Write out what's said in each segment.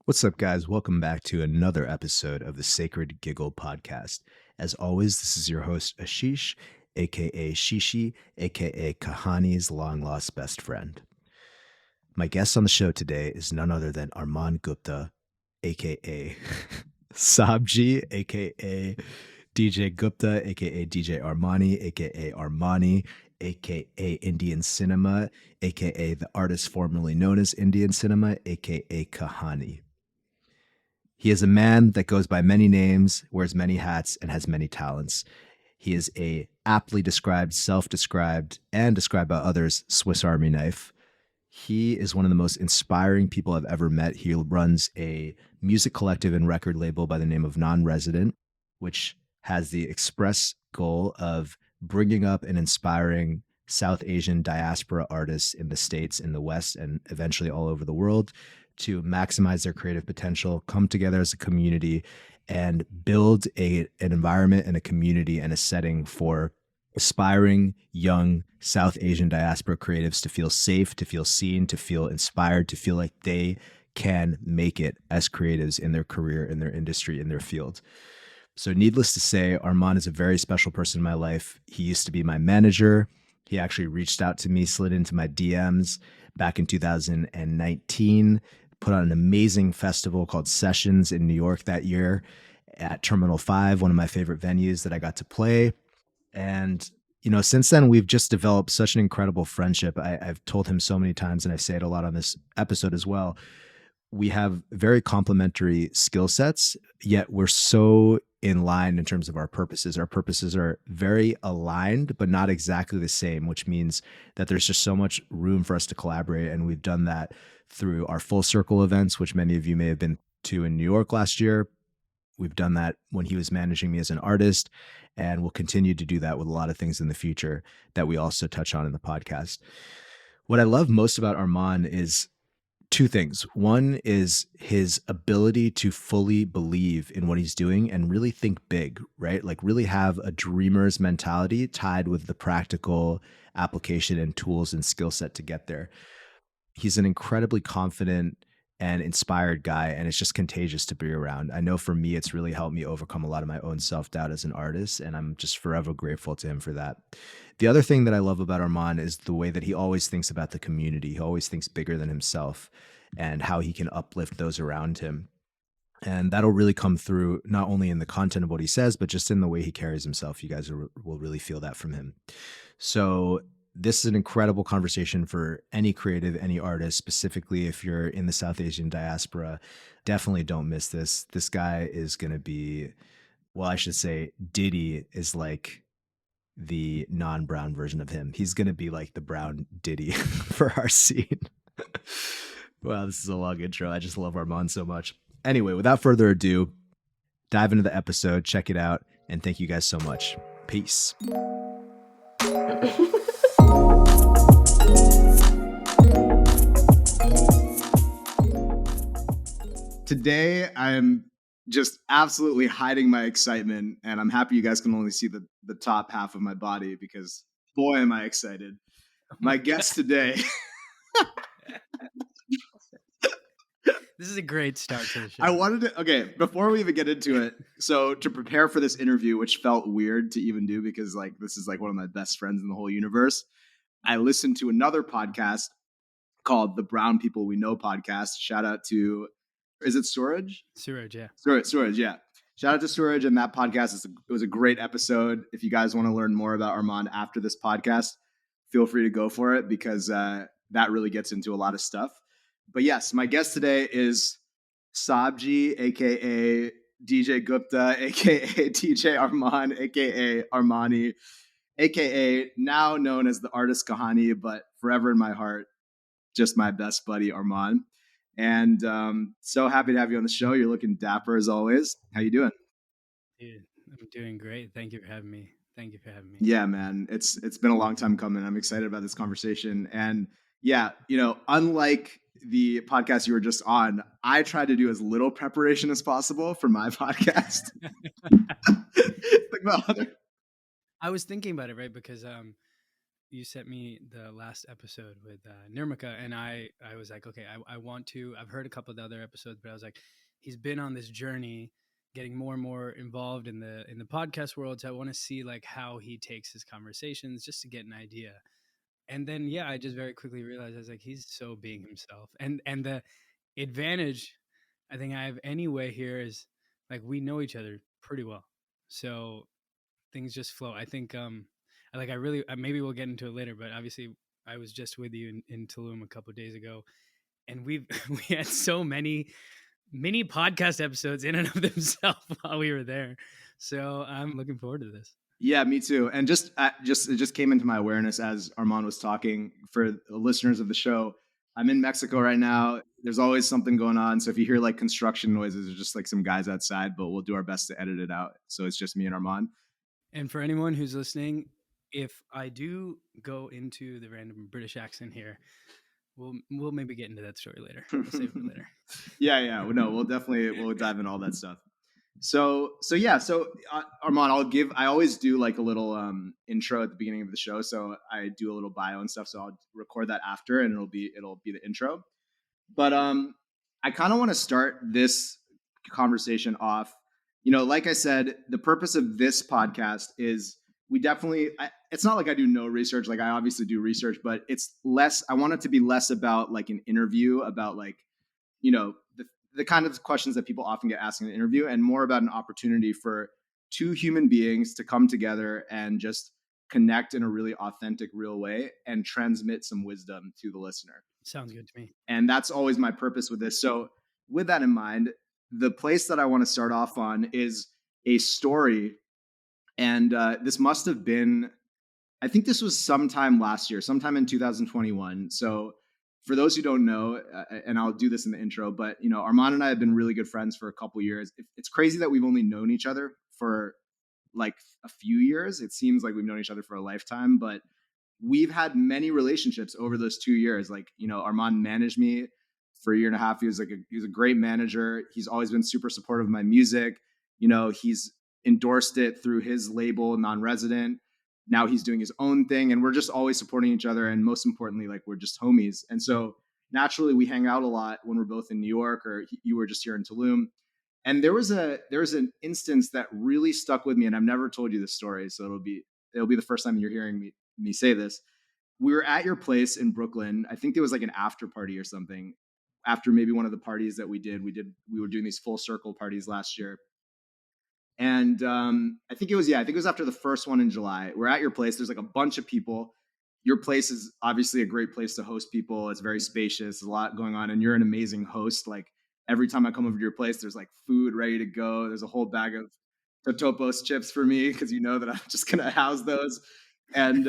What's up, guys? Welcome back to another episode of the Sacred Giggle podcast. As always, this is your host, Ashish, aka ShiShi, aka Kahani's long lost best friend. My guest on the show today is none other than Armaan Gupta, aka Sabji, aka DJ Gupta, aka DJ Armani, aka Armani, aka Indian Cinema, aka the artist formerly known as Indian Cinema, aka Kahani. He is a man that goes by many names, wears many hats, and has many talents. He is a aptly described, self-described, and described by others Swiss Army knife. He is one of the most inspiring people I've ever met. He runs a music collective and record label by the name of NONRESIDENT, which has the express goal of bringing up and inspiring South Asian diaspora artists in the States, in the West, and eventually all over the world to maximize their creative potential, come together as a community, and build an environment and a community and a setting for aspiring young South Asian diaspora creatives to feel safe, to feel seen, to feel inspired, to feel like they can make it as creatives in their career, in their industry, in their field. So needless to say, Armaan is a very special person in my life. He used to be my manager. He actually reached out to me, slid into my DMs back in 2019, put on an amazing festival called Sessions in New York that year at Terminal 5, one of my favorite venues that I got to play. And, since then, we've just developed such an incredible friendship. I've told him so many times, and I say it a lot on this episode as well. We have very complementary skill sets, yet we're so in line in terms of our purposes. Our purposes are very aligned, but not exactly the same, which means that there's just so much room for us to collaborate. And we've done that through our full circle events, which many of you may have been to in New York last year. We've done that when he was managing me as an artist, and we'll continue to do that with a lot of things in the future that we also touch on in the podcast. What I love most about Armaan is two things. One is his ability to fully believe in what he's doing and really think big, right? Like really have a dreamer's mentality tied with the practical application and tools and skill set to get there. He's an incredibly confident and inspired guy, and it's just contagious to be around. I know for me, it's really helped me overcome a lot of my own self-doubt as an artist, and I'm just forever grateful to him for that. The other thing that I love about Armaan is the way that he always thinks about the community. He always thinks bigger than himself and how he can uplift those around him. And that'll really come through not only in the content of what he says, but just in the way he carries himself. You guys will really feel that from him. So this is an incredible conversation for any creative, any artist, specifically if you're in the South Asian diaspora. Definitely don't miss this. This guy is going to be, well, I should say Diddy is like the non-brown version of him. He's going to be like the brown Diddy for our scene. Wow, this is a long intro. I just love Armaan so much. Anyway, without further ado, dive into the episode, check it out, and thank you guys so much. Peace. Today, I'm just absolutely hiding my excitement, and I'm happy you guys can only see the top half of my body because, boy, am I excited. My guest today... This is a great start to the show. I wanted to, okay, before we even get into it, so to prepare for this interview, which felt weird to even do because this is one of my best friends in the whole universe, I listened to another podcast called the Brown People We Know podcast. Shout out to, is it Suraj? Suraj, yeah. Suraj, yeah. Shout out to Suraj and that podcast. It was a great episode. If you guys want to learn more about Armaan after this podcast, feel free to go for it because that really gets into a lot of stuff. But yes, my guest today is Sabji, aka DJ Gupta, aka DJ Armaan, aka Armani, aka now known as the artist Kahani, but forever in my heart, just my best buddy Armaan. And so happy to have you on the show. You're looking dapper as always. How you doing? Dude, I'm doing great. Thank you for having me. Yeah, man. It's been a long time coming. I'm excited about this conversation. And yeah, unlike the podcast you were just on, I try to do as little preparation as possible for my podcast. I was thinking about it, right? Because you sent me the last episode with Nirmika, and I was like, okay, I want to. I've heard a couple of the other episodes, but I was like, he's been on this journey, getting more and more involved in the podcast world. So I want to see like how he takes his conversations, just to get an idea. And then yeah, I just very quickly realized I was like, he's so being himself, and the advantage I think I have anyway here is like we know each other pretty well, so things just flow. I think I really maybe we'll get into it later, but obviously I was just with you in Tulum a couple of days ago, and we've we had so many mini podcast episodes in and of themselves while we were there. So I'm looking forward to this. Yeah, me too. And just it just came into my awareness as Armaan was talking. For the listeners of the show, I'm in Mexico right now. There's always something going on. So if you hear like construction noises, there's just like some guys outside, but we'll do our best to edit it out. So it's just me and Armaan. And for anyone who's listening, if I do go into the random British accent here, we'll maybe get into that story later. We'll save it for later. Yeah. No, we'll dive into all that stuff. So Armaan, I always do like a little intro at the beginning of the show. So I do a little bio and stuff. So I'll record that after, and it'll be the intro. But I kind of want to start this conversation off. You know, like I said, the purpose of this podcast is it's not like I do no research. Like I obviously do research, but it's less. I want it to be less about like an interview about like, you know, the kind of questions that people often get asked in an interview, and more about an opportunity for two human beings to come together and just connect in a really authentic, real way and transmit some wisdom to the listener. Sounds good to me. And that's always my purpose with this. So with that in mind, the place that I want to start off on is a story. And this must have been, I think this was sometime last year, sometime in 2021. So for those who don't know, and I'll do this in the intro, but you know, Armaan and I have been really good friends for a couple years. It's crazy that we've only known each other for like a few years. It seems like we've known each other for a lifetime, but we've had many relationships over those 2 years. Like, you know, Armaan managed me for a year and a half. He was a great manager. He's always been super supportive of my music. You know, he's endorsed it through his label, Non-Resident. Now he's doing his own thing, and we're just always supporting each other. And most importantly, like we're just homies. And so naturally we hang out a lot when we're both in New York, or you were just here in Tulum. And there was an instance that really stuck with me, and I've never told you this story, so it'll be the first time you're hearing me say this. We were at your place in Brooklyn. I think there was like an after party or something. After maybe one of the parties that we were doing these full circle parties last year. And I think it was after the first one in July. We're at your place. There's like a bunch of people. Your place is obviously a great place to host people. It's very spacious. There's a lot going on, and you're an amazing host. Like every time I come over to your place, there's like food ready to go. There's a whole bag of Totopos chips for me because you know that I'm just gonna house those. And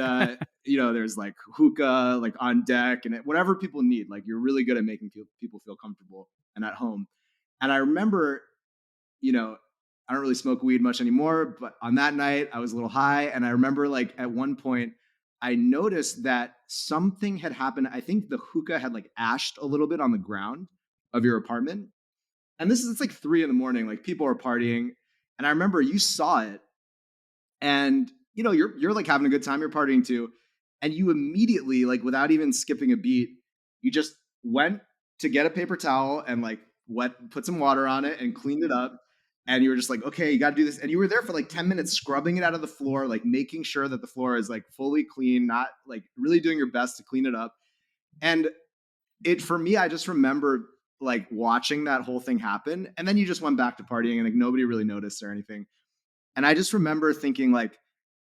you know, there's like hookah like on deck and whatever people need. Like you're really good at making people feel comfortable and at home. And I remember, you know, I don't really smoke weed much anymore, but on that night I was a little high, and I remember like at one point I noticed that something had happened. I think the hookah had like ashed a little bit on the ground of your apartment. And it's like 3 a.m. Like people are partying. And I remember you saw it, and you know, you're like having a good time, you're partying too. And you immediately, like without even skipping a beat, you just went to get a paper towel and like put some water on it and cleaned it up. And you were just like, okay, you got to do this. And you were there for like 10 minutes, scrubbing it out of the floor, like making sure that the floor is like fully clean, not like really doing your best to clean it up. And for me, I just remember like watching that whole thing happen. And then you just went back to partying, and like nobody really noticed or anything. And I just remember thinking like,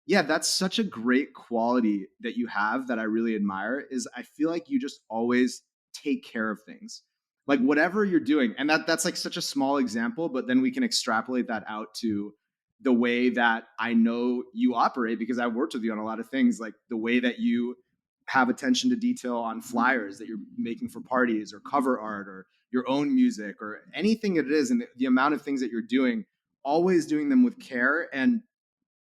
yeah, that's such a great quality that you have that I really admire, is I feel like you just always take care of things. Like whatever you're doing. And that's like such a small example, but then we can extrapolate that out to the way that I know you operate, because I've worked with you on a lot of things, like the way that you have attention to detail on flyers that you're making for parties or cover art or your own music or anything it is, and the amount of things that you're doing, always doing them with care. And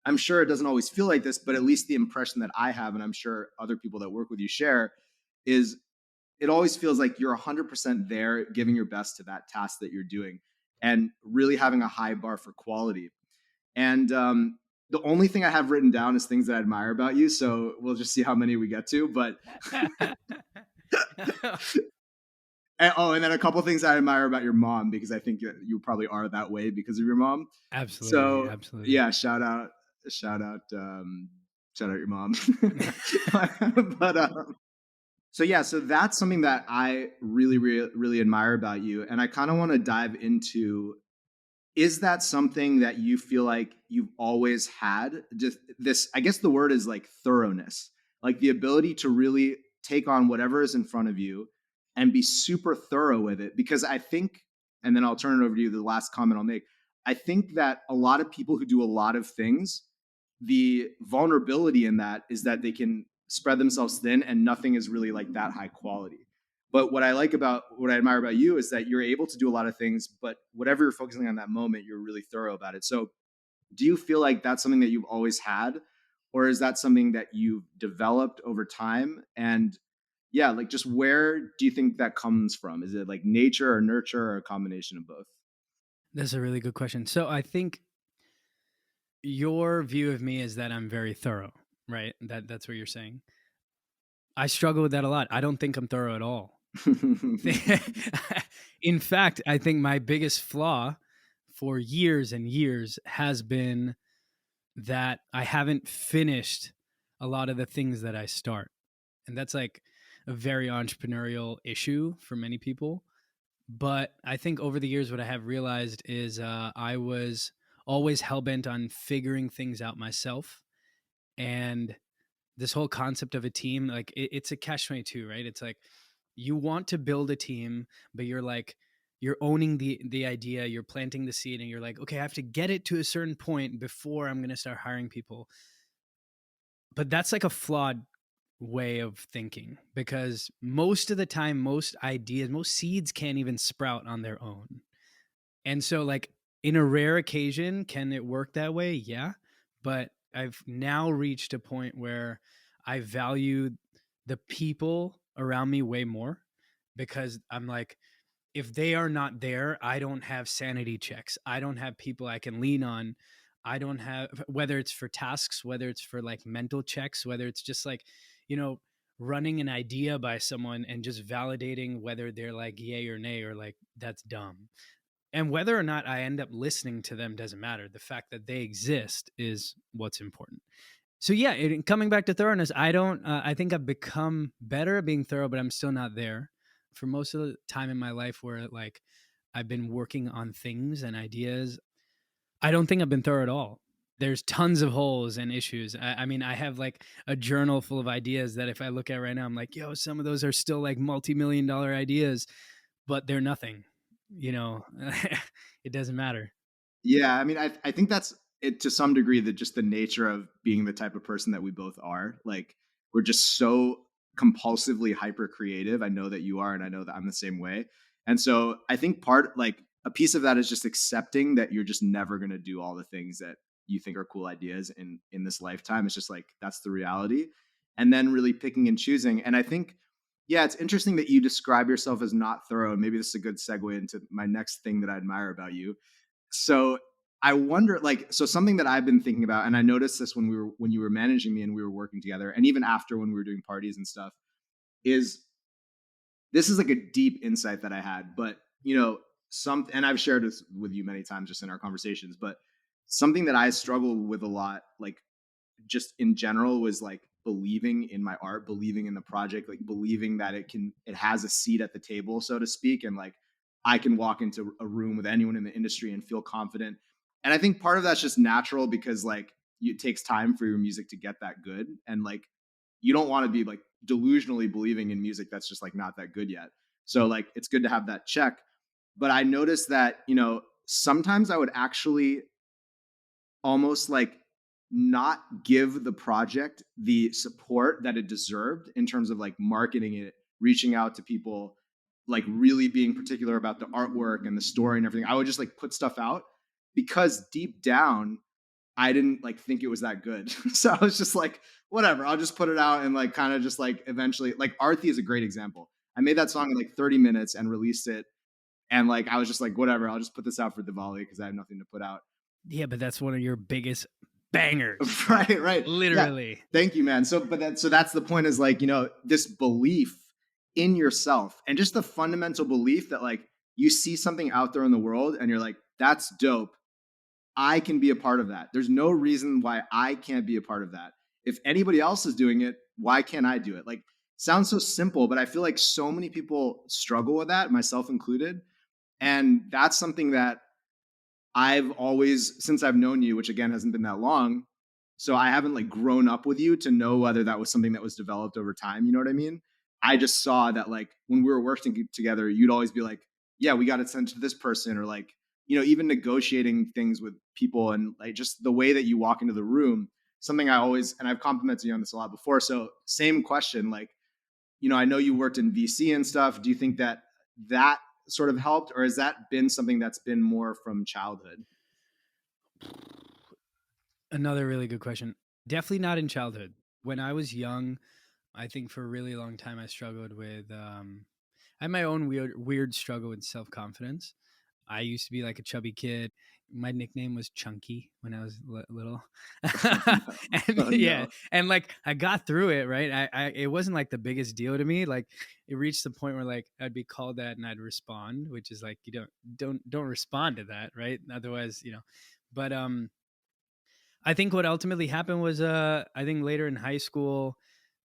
I'm sure it doesn't always feel like this, but at least the impression that I have, and I'm sure other people that work with you share, is it always feels like you're 100% there, giving your best to that task that you're doing, and really having a high bar for quality. And the only thing I have written down is things that I admire about you. So we'll just see how many we get to. But and then a couple things I admire about your mom, because I think you probably are that way because of your mom. Absolutely, So absolutely. yeah, shout out, shout out your mom. But so yeah, so that's something that I really, really, really admire about you, and I kind of want to dive into, is that something that you feel like you've always had? Just this, I guess the word is like thoroughness, like the ability to really take on whatever is in front of you and be super thorough with it. Because I think, and then I'll turn it over to you, the last comment I'll make. I think that a lot of people who do a lot of things, the vulnerability in that is that they can spread themselves thin and nothing is really like that high quality. But what I admire about you is that you're able to do a lot of things, but whatever you're focusing on that moment, you're really thorough about it. So do you feel like that's something that you've always had, or is that something that you've developed over time? And yeah, like, just where do you think that comes from? Is it like nature or nurture or a combination of both? That's a really good question. So I think your view of me is that I'm very thorough, right? That's what you're saying. I struggle with that a lot. I don't think I'm thorough at all. In fact, I think my biggest flaw for years and years has been that I haven't finished a lot of the things that I start. And that's like a very entrepreneurial issue for many people. But I think over the years, what I have realized is I was always hell bent on figuring things out myself. And this whole concept of a team, like it's a catch 22, right? It's like you want to build a team, but you're like, you're owning the idea, you're planting the seed, and you're like, okay, I have to get it to a certain point before I'm going to start hiring people. But that's like a flawed way of thinking, because most of the time, most ideas, most seeds can't even sprout on their own. And so, like, in a rare occasion, can it work that way? Yeah. But I've now reached a point where I value the people around me way more, because I'm like, if they are not there, I don't have sanity checks. I don't have people I can lean on. I don't have, whether it's for tasks, whether it's for like mental checks, whether it's just like, you know, running an idea by someone and just validating whether they're like yay or nay or like that's dumb. And whether or not I end up listening to them doesn't matter. The fact that they exist is what's important. So yeah, coming back to thoroughness, I don't. I think I've become better at being thorough, but I'm still not there. For most of the time in my life, where like I've been working on things and ideas, I don't think I've been thorough at all. There's tons of holes and issues. I mean, I have like a journal full of ideas that if I look at right now, I'm like, yo, some of those are still like multi-million-dollar ideas, but they're nothing. You know, it doesn't matter. Yeah, I mean, I think that's it to some degree, that just the nature of being the type of person that we both are. Like, we're just so compulsively hyper creative. I know that you are, and I know that I'm the same way. And so I think like a piece of that is just accepting that you're just never going to do all the things that you think are cool ideas in this lifetime. It's just like that's the reality. And then really picking and choosing. And I think, yeah, it's interesting that you describe yourself as not thorough. And maybe this is a good segue into my next thing that I admire about you. So I wonder, like, so something that I've been thinking about, and I noticed this when you were managing me and we were working together, and even after when we were doing parties and stuff, is this is like a deep insight that I had, but and I've shared this with you many times just in our conversations, but something that I struggle with a lot, like just in general, was like believing in my art, believing in the project, like believing that it has a seat at the table, so to speak, and like I can walk into a room with anyone in the industry and feel confident. And I think part of that's just natural because like it takes time for your music to get that good, and like you don't want to be like delusionally believing in music that's just like not that good yet. So like it's good to have that check. But I noticed that, sometimes I would actually almost like not give the project the support that it deserved in terms of like marketing it, reaching out to people, like really being particular about the artwork and the story and everything. I would just like put stuff out because deep down I didn't like think it was that good. So I was just like, whatever, I'll just put it out and like kind of just like eventually, like Arthi is a great example. I made that song in like 30 minutes and released it. And like I was just like, whatever, I'll just put this out for Diwali because I have nothing to put out. Yeah, but that's one of your biggest bangers. Right. Yeah. Literally. Thank you, man. So that's the point, is like, this belief in yourself, and just the fundamental belief that like you see something out there in the world and you're like, that's dope. I can be a part of that. There's no reason why I can't be a part of that. If anybody else is doing it, why can't I do it? Like, sounds so simple, but I feel like so many people struggle with that, myself included. And that's something that I've always, since I've known you, which again hasn't been that long, so I haven't like grown up with you to know whether that was something that was developed over time. You know what I mean? I just saw that like when we were working together, you'd always be like, yeah, we got to send it to this person, or like, even negotiating things with people, and like just the way that you walk into the room, something I always, and I've complimented you on this a lot before. So same question, like, I know you worked in VC and stuff. Do you think that that sort of helped, or has that been something that's been more from childhood? Another really good question. Definitely not in childhood. When I was young, I think for a really long time I struggled with I had my own weird struggle with self-confidence. I used to be like a chubby kid. My nickname was Chunky when I was little. And Oh yeah, no. and like I got through it, right? It wasn't like the biggest deal to me. Like it reached the point where like I'd be called that and I'd respond, which is like you don't respond to that, right? Otherwise, But I think what ultimately happened was I think later in high school,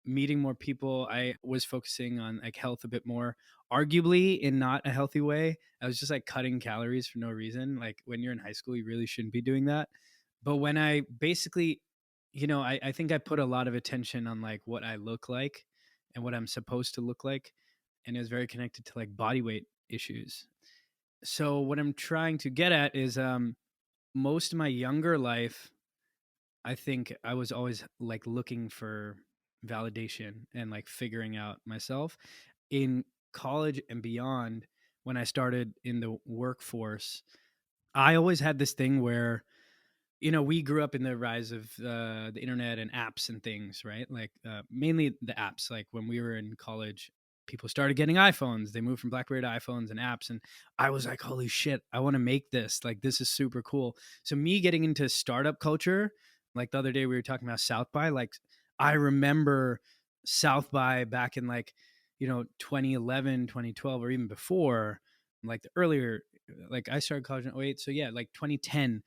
meeting more people, I was focusing on like health a bit more, arguably in not a healthy way. I was just like cutting calories for no reason. Like when you're in high school, you really shouldn't be doing that. But when I basically, I think I put a lot of attention on like what I look like and what I'm supposed to look like. And it was very connected to like body weight issues. So what I'm trying to get at is most of my younger life, I think I was always like looking for validation and like figuring out myself. In college and beyond, when I started in the workforce, I always had this thing where, we grew up in the rise of the internet and apps and things, right? Like mainly the apps. Like when we were in college, people started getting iPhones. They moved from BlackBerry to iPhones and apps. And I was like, holy shit, I want to make this. Like, this is super cool. So, me getting into startup culture, like the other day we were talking about South by, like, I remember South by back in like, 2011, 2012, or even before, like the earlier, like I started college in '08. So, yeah, like 2010.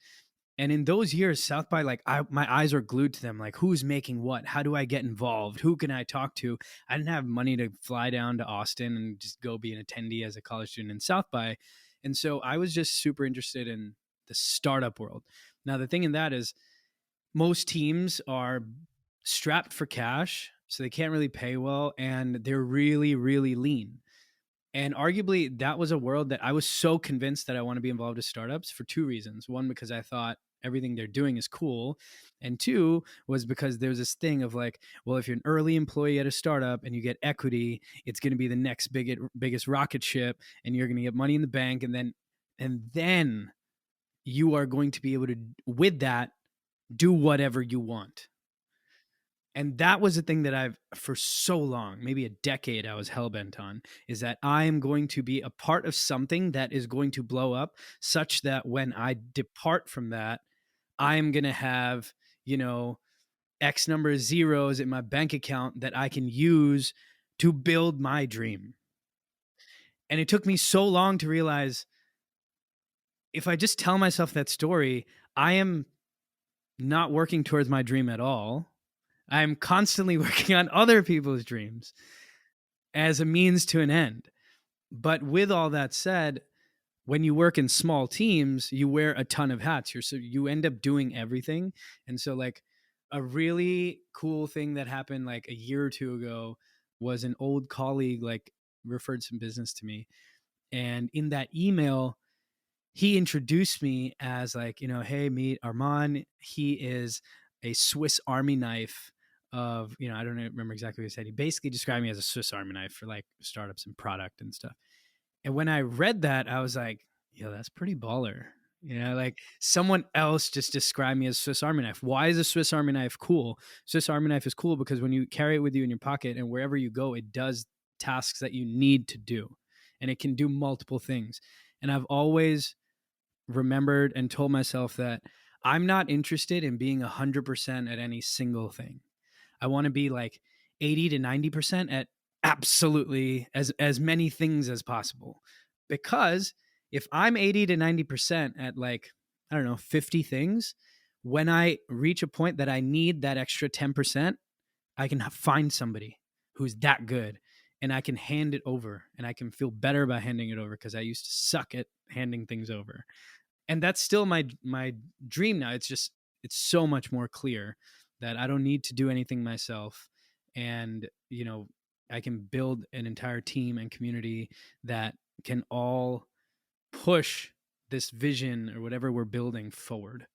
And in those years, South by, like, my eyes were glued to them. Like, who's making what? How do I get involved? Who can I talk to? I didn't have money to fly down to Austin and just go be an attendee as a college student in South by. And so I was just super interested in the startup world. Now, the thing in that is most teams are strapped for cash, so they can't really pay well, and they're really, really lean. And arguably, that was a world that I was so convinced that I want to be involved with startups for two reasons. One, because I thought everything they're doing is cool. And two, was because there's this thing of like, well, if you're an early employee at a startup and you get equity, it's going to be the next biggest rocket ship, and you're going to get money in the bank. And then you are going to be able to, with that, do whatever you want. And that was the thing that I've, for so long, maybe a decade, I was hellbent on, is that I am going to be a part of something that is going to blow up, such that when I depart from that, I'm going to have, X number of zeros in my bank account that I can use to build my dream. And it took me so long to realize, if I just tell myself that story, I am not working towards my dream at all. I'm constantly working on other people's dreams as a means to an end. But with all that said, when you work in small teams, you wear a ton of hats. So you end up doing everything. And so, like, a really cool thing that happened like a year or two ago was an old colleague like referred some business to me. And in that email, he introduced me as like, hey, meet Armaan. He is a Swiss Army knife of, I don't remember exactly what he said. He basically described me as a Swiss Army knife for like startups and product and stuff. And when I read that, I was like, yo, that's pretty baller. Like someone else just described me as Swiss Army knife. Why is a Swiss Army knife cool? Swiss Army knife is cool because when you carry it with you in your pocket and wherever you go, it does tasks that you need to do. And it can do multiple things. And I've always remembered and told myself that I'm not interested in being 100% at any single thing. I want to be like 80 to 90% at absolutely as many things as possible. Because if I'm 80 to 90% at like, I don't know, 50 things, when I reach a point that I need that extra 10%, I can find somebody who's that good and I can hand it over and I can feel better about handing it over because I used to suck at handing things over. And that's still my dream now. It's so much more clear that I don't need to do anything myself, and I can build an entire team and community that can all push this vision or whatever we're building forward.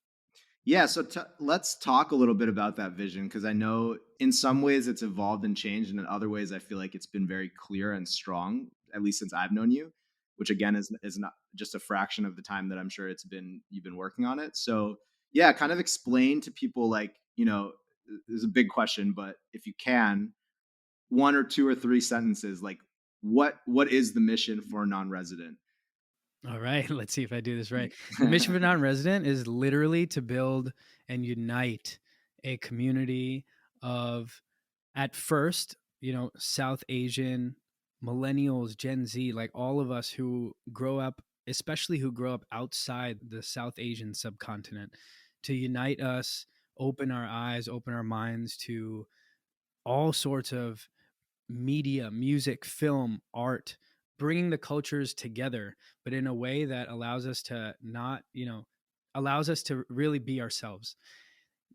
Yeah, so let's talk a little bit about that vision, because I know in some ways it's evolved and changed, and in other ways I feel like it's been very clear and strong, at least since I've known you, which again is not just a fraction of the time that I'm sure you've been working on it. So yeah, kind of explain to people, like, there's a big question, but if you can, one or two or three sentences, like what is the mission for non-resident? All right, let's see if I do this right. The mission for non-resident is literally to build and unite a community of, at first, South Asian millennials, Gen Z, like all of us who grow up, especially who grow up outside the South Asian subcontinent, to unite us, open our eyes, open our minds to all sorts of media, music, film, art, bringing the cultures together, but in a way that allows us to not, allows us to really be ourselves.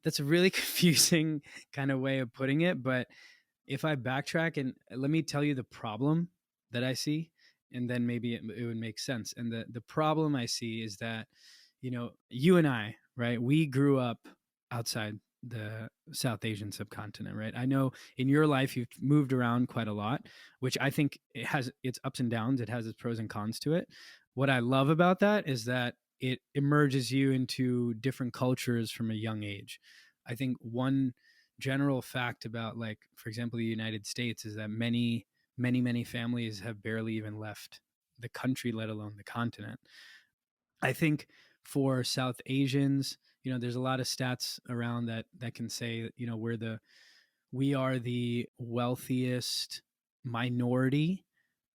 That's a really confusing kind of way of putting it, but if I backtrack and let me tell you the problem that I see, and then maybe it would make sense. And the problem I see is that, you and I, right, we grew up outside the South Asian subcontinent, right? I know in your life you've moved around quite a lot, which I think it has its ups and downs. It has its pros and cons to it. What I love about that is that it emerges you into different cultures from a young age. I think one general fact about, like, for example, the United States is that many families have barely even left the country, let alone the continent. I think for South Asians, there's a lot of stats around that can say, we are the wealthiest minority,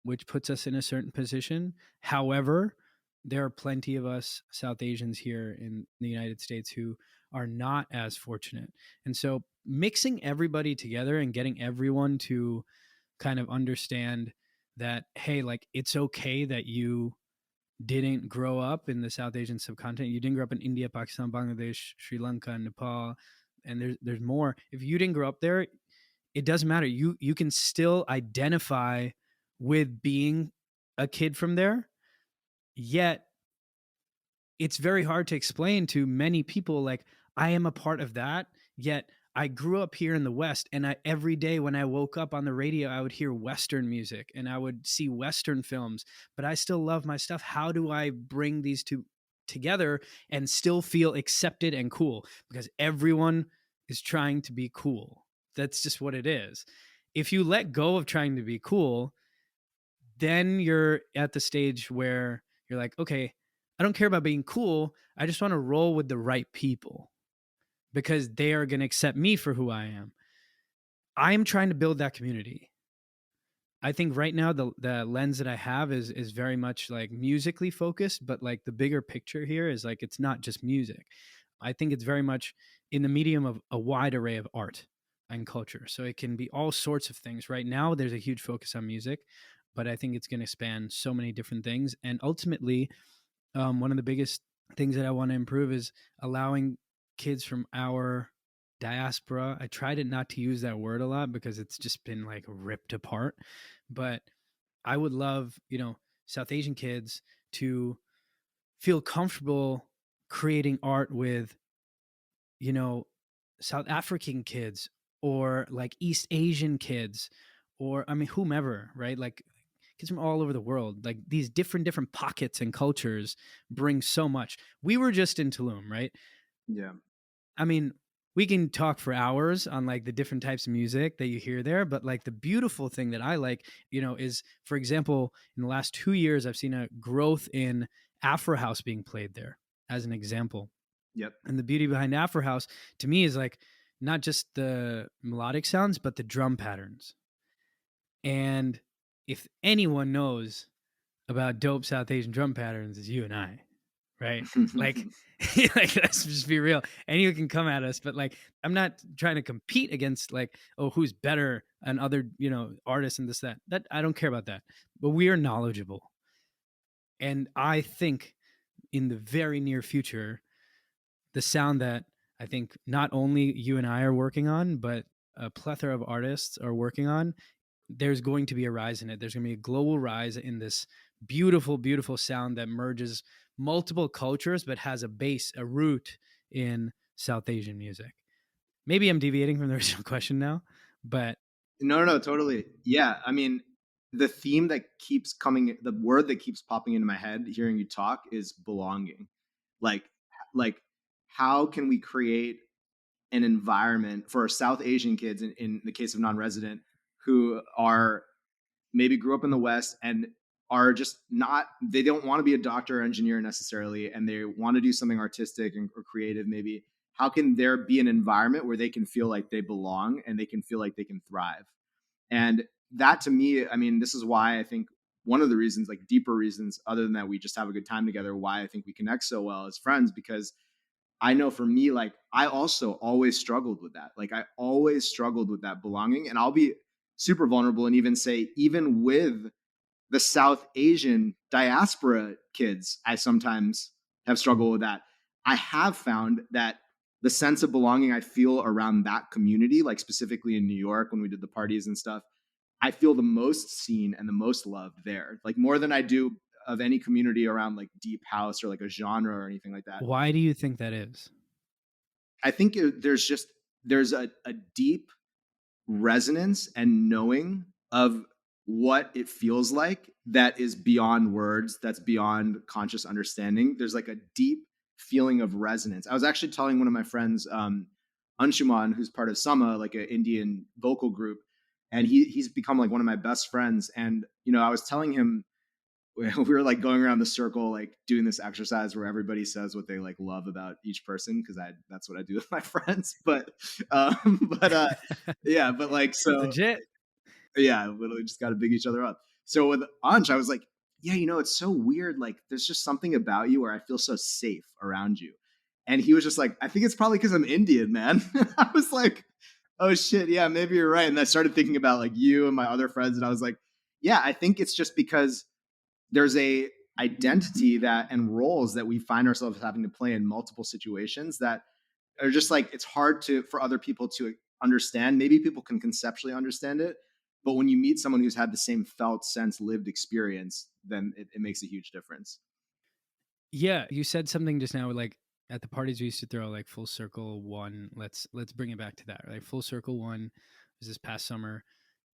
which puts us in a certain position. However, there are plenty of us South Asians here in the United States who are not as fortunate. And so mixing everybody together and getting everyone to kind of understand that, hey, like, it's okay that you didn't grow up in the South Asian subcontinent. You didn't grow up in India, Pakistan, Bangladesh, Sri Lanka, Nepal, and there's more. If you didn't grow up there, it doesn't matter. You can still identify with being a kid from there. Yet it's very hard to explain to many people, like, I am a part of that, yet I grew up here in the West, and every day when I woke up on the radio, I would hear Western music and I would see Western films, but I still love my stuff. How do I bring these two together and still feel accepted and cool? Because everyone is trying to be cool. That's just what it is. If you let go of trying to be cool, then you're at the stage where you're like, okay, I don't care about being cool. I just want to roll with the right people because they are going to accept me for who I am. I am trying to build that community. I think right now the lens that I have is very much like musically focused, but like the bigger picture here is like it's not just music. I think it's very much in the medium of a wide array of art and culture. So it can be all sorts of things. Right now there's a huge focus on music, but I think it's going to span so many different things. And ultimately, one of the biggest things that I want to improve is allowing kids from our diaspora. I tried not to use that word a lot because it's just been like ripped apart. But I would love, South Asian kids to feel comfortable creating art with, you know, South African kids or like East Asian kids or, I mean, whomever, right? Like kids from all over the world. Like these different pockets and cultures bring so much. We were just in Tulum, right? Yeah. I mean, we can talk for hours on like the different types of music that you hear there, but like the beautiful thing that I like, is, for example, in the last 2 years I've seen a growth in Afro house being played there as an example. Yep. And the beauty behind Afro House to me is like not just the melodic sounds, but the drum patterns. And if anyone knows about dope South Asian drum patterns, it's you and I, right? Like, like let's just be real. Anyone can come at us, but like, I'm not trying to compete against like, oh, who's better and other, artists and this, that I don't care about that. But we are knowledgeable. And I think in the very near future, the sound that I think not only you and I are working on, but a plethora of artists are working on, there's going to be a rise in it. There's going to be a global rise in this beautiful, beautiful sound that merges multiple cultures, but has a base, a root in South Asian music. Maybe I'm deviating from the original question now, but No, totally. Yeah. I mean, the theme that keeps coming, the word that keeps popping into my head hearing you talk is belonging. Like, like, how can we create an environment for South Asian kids, in the case of non-resident, who are maybe grew up in the West and are just not, they don't want to be a doctor or engineer necessarily, and they want to do something artistic or creative maybe. How can there be an environment where they can feel like they belong and they can feel like they can thrive? And that to me, I mean, this is why I think one of the reasons, like deeper reasons, other than that we just have a good time together, why I think we connect so well as friends, because I know for me, like I also always struggled with that. Like I always struggled with that belonging. And I'll be super vulnerable and even say, even with the South Asian diaspora kids, I sometimes have struggled with that. I have found that the sense of belonging I feel around that community, like specifically in New York when we did the parties and stuff, I feel the most seen and the most loved there, like more than I do of any community around like deep house or like a genre or anything like that. why do you think that is? I think there's a deep resonance and knowing of what it feels like that is beyond words, that's beyond conscious understanding. There's like a deep feeling of resonance. I was actually telling one of my friends, Anshuman, who's part of Sama, like an Indian vocal group, and he's become like one of my best friends. And I was telling him, we were like going around the circle, like doing this exercise where everybody says what they like love about each person, because that's what I do with my friends. But yeah, but like so Legit. yeah, literally just got to big each other up. So with Anj, I was like, yeah, it's so weird. Like there's just something about you where I feel so safe around you. And he was just like, I think it's probably because I'm Indian, man. I was like, oh shit, yeah, maybe you're right. And I started thinking about like you and my other friends, and I was like, yeah, I think it's just because there's a identity that and roles that we find ourselves having to play in multiple situations that are just like, it's hard for other people to understand. Maybe people can conceptually understand it, but when you meet someone who's had the same felt sense lived experience, then it makes a huge difference. Yeah, you said something just now, like at the parties we used to throw, like full circle one. Let's bring it back to that. Like full circle one was this past summer.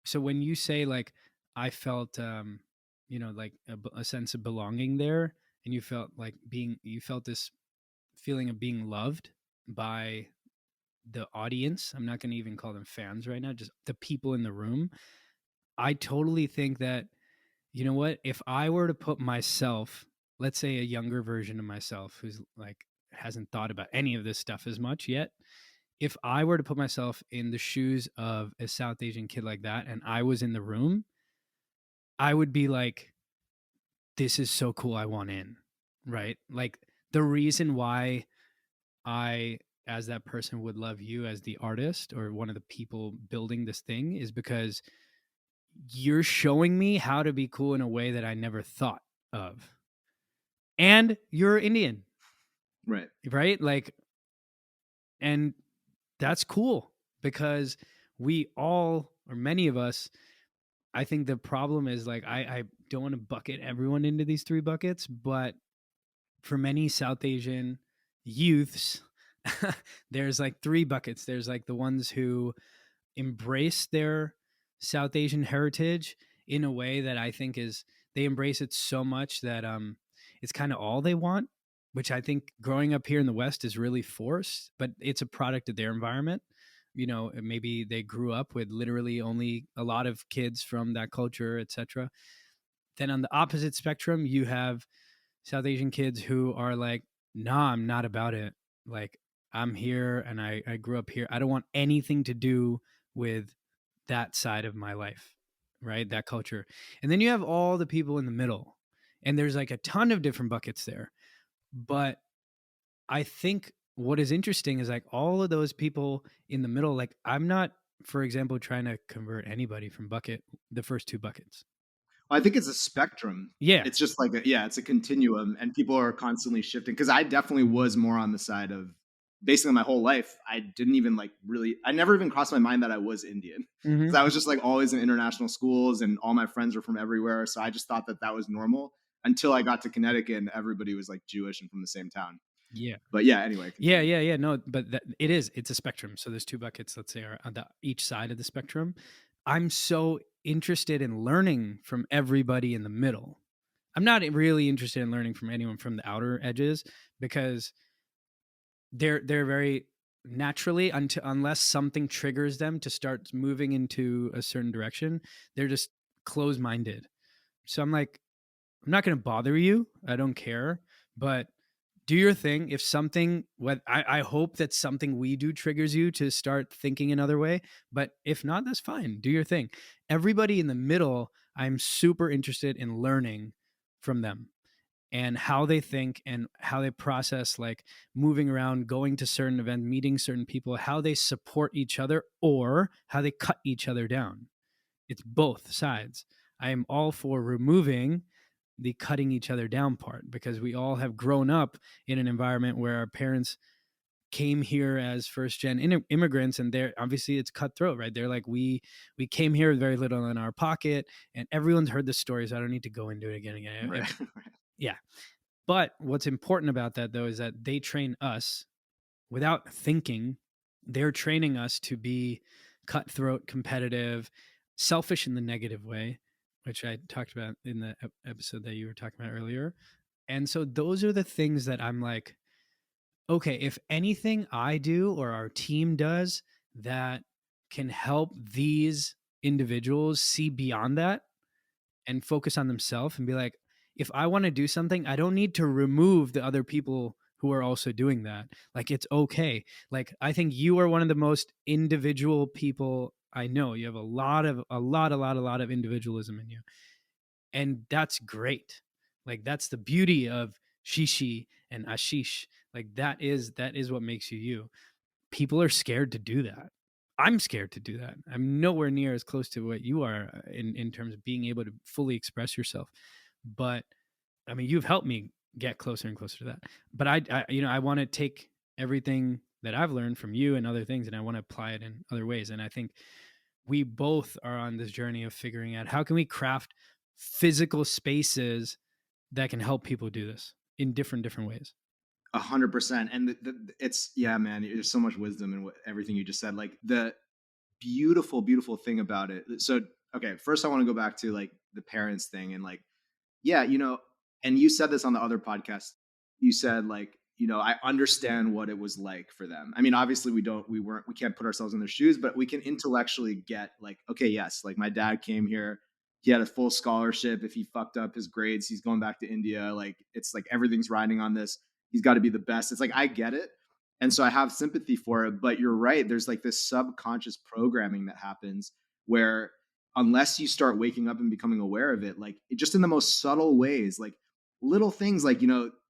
So when you say like I felt, like a sense of belonging there, and you felt this feeling of being loved by the audience. I'm not going to even call them fans right now, just the people in the room. I totally think that, you know what, if I were to put myself, let's say a younger version of myself who's like hasn't thought about any of this stuff as much yet, if I were to put myself in the shoes of a South Asian kid like that and I was in the room, I would be like, this is so cool. I want in, right? Like the reason why I, as that person, would love you as the artist or one of the people building this thing is because you're showing me how to be cool in a way that I never thought of. And you're Indian, Right. right? Like, and that's cool because we all, or many of us, I think the problem is like, I don't want to bucket everyone into these three buckets, but for many South Asian youths, there's like three buckets. There's like the ones who embrace their South Asian heritage in a way that I think is they embrace it so much that it's kind of all they want, which I think growing up here in the West is really forced, but it's a product of their environment. Maybe they grew up with literally only a lot of kids from that culture, etc. Then on the opposite spectrum, you have South Asian kids who are like, nah, I'm not about it. Like, I'm here and I grew up here. I don't want anything to do with that side of my life, right? That culture. And then you have all the people in the middle, and there's like a ton of different buckets there. But I think what is interesting is like all of those people in the middle, like I'm not, for example, trying to convert anybody from the first two buckets. I think it's a spectrum. Yeah. It's just like it's a continuum, and people are constantly shifting. Because I definitely was more on the side of basically my whole life. I didn't even like really. I never even crossed my mind that I was Indian. Mm-hmm. Because I was just like always in international schools, and all my friends were from everywhere. So I just thought that that was normal until I got to Connecticut, and everybody was like Jewish and from the same town. Yeah. But yeah, anyway, Yeah, continue. yeah. No, but it's a spectrum. So there's two buckets, let's say, are on each side of the spectrum. I'm so interested in learning from everybody in the middle. I'm not really interested in learning from anyone from the outer edges, because they're very naturally, unless something triggers them to start moving into a certain direction, they're just closed-minded. So I'm like, I'm not going to bother you. I don't care, but do your thing. If something, what I hope that something we do triggers you to start thinking another way, but if not, that's fine. Do your thing. Everybody in the middle, I'm super interested in learning from them and how they think and how they process, like moving around, going to certain events, meeting certain people, how they support each other or how they cut each other down. It's both sides. I am all for removing the cutting each other down part, because we all have grown up in an environment where our parents came here as first gen immigrants, and they're obviously, it's cutthroat, right? They're like, we came here with very little in our pocket, and everyone's heard the stories. I don't need to go into it again and again. Right. Yeah. But what's important about that, though, is that they train us without thinking. They're training us to be cutthroat, competitive, selfish in the negative way, which I talked about in the episode that you were talking about earlier. And so those are the things that I'm like, okay, if anything I do or our team does that can help these individuals see beyond that and focus on themselves and be like, if I want to do something, I don't need to remove the other people who are also doing that. Like, it's okay. Like, I think you are one of the most individual people I know. You have a lot of individualism in you. And that's great. Like, that's the beauty of ShiShi and Ashish. Like, that is what makes you you. People are scared to do that. I'm scared to do that. I'm nowhere near as close to what you are in terms of being able to fully express yourself. But I mean, you've helped me get closer and closer to that. But I want to take everything that I've learned from you and other things, and I want to apply it in other ways. And I think we both are on this journey of figuring out how can we craft physical spaces that can help people do this in different ways. 100%. And it's man. There's so much wisdom in everything you just said. Like the beautiful, beautiful thing about it. So, okay, first I want to go back to like the parents thing and like, yeah, and you said this on the other podcast. You said like, I understand what it was like for them. I mean, obviously we can't put ourselves in their shoes, but we can intellectually get like, okay, yes, like my dad came here. He had a full scholarship. If he fucked up his grades, he's going back to India. Like, it's like everything's riding on this. He's got to be the best. It's like, I get it. And so I have sympathy for it, but you're right. There's like this subconscious programming that happens where unless you start waking up and becoming aware of it, like just in the most subtle ways, like little things like,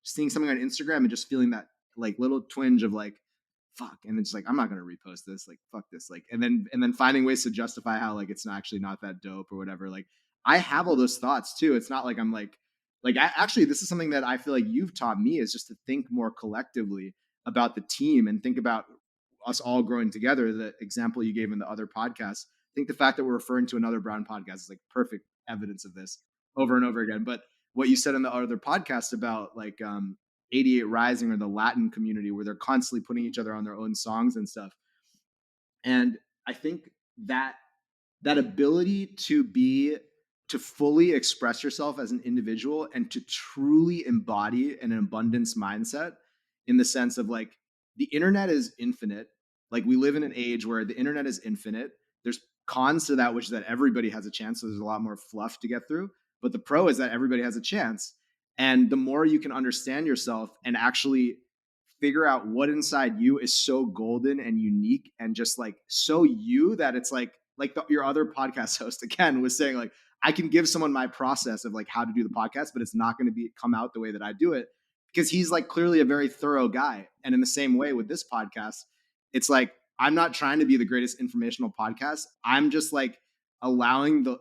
seeing something on Instagram and just feeling that like little twinge of like, fuck. And it's like, I'm not going to repost this. Like, fuck this. Like, and then finding ways to justify how like, it's actually not that dope or whatever. Like I have all those thoughts too. It's not like I'm like actually, this is something that I feel like you've taught me is just to think more collectively about the team and think about us all growing together. The example you gave in the other podcast, I think the fact that we're referring to another Brown podcast is like perfect evidence of this over and over again. But what you said in the other podcast about like 88 Rising or the Latin community where they're constantly putting each other on their own songs and stuff. And I think that ability to fully express yourself as an individual and to truly embody an abundance mindset in the sense of like the internet is infinite. Like we live in an age where the internet is infinite. There's cons to that, which is that everybody has a chance. So there's a lot more fluff to get through. But the pro is that everybody has a chance. And the more you can understand yourself and actually figure out what inside you is so golden and unique and just like so you that it's like your other podcast host again was saying, like, I can give someone my process of like how to do the podcast, but it's not going to be come out the way that I do it, because he's like clearly a very thorough guy. And in the same way with this podcast, it's like I'm not trying to be the greatest informational podcast. I'm just like allowing the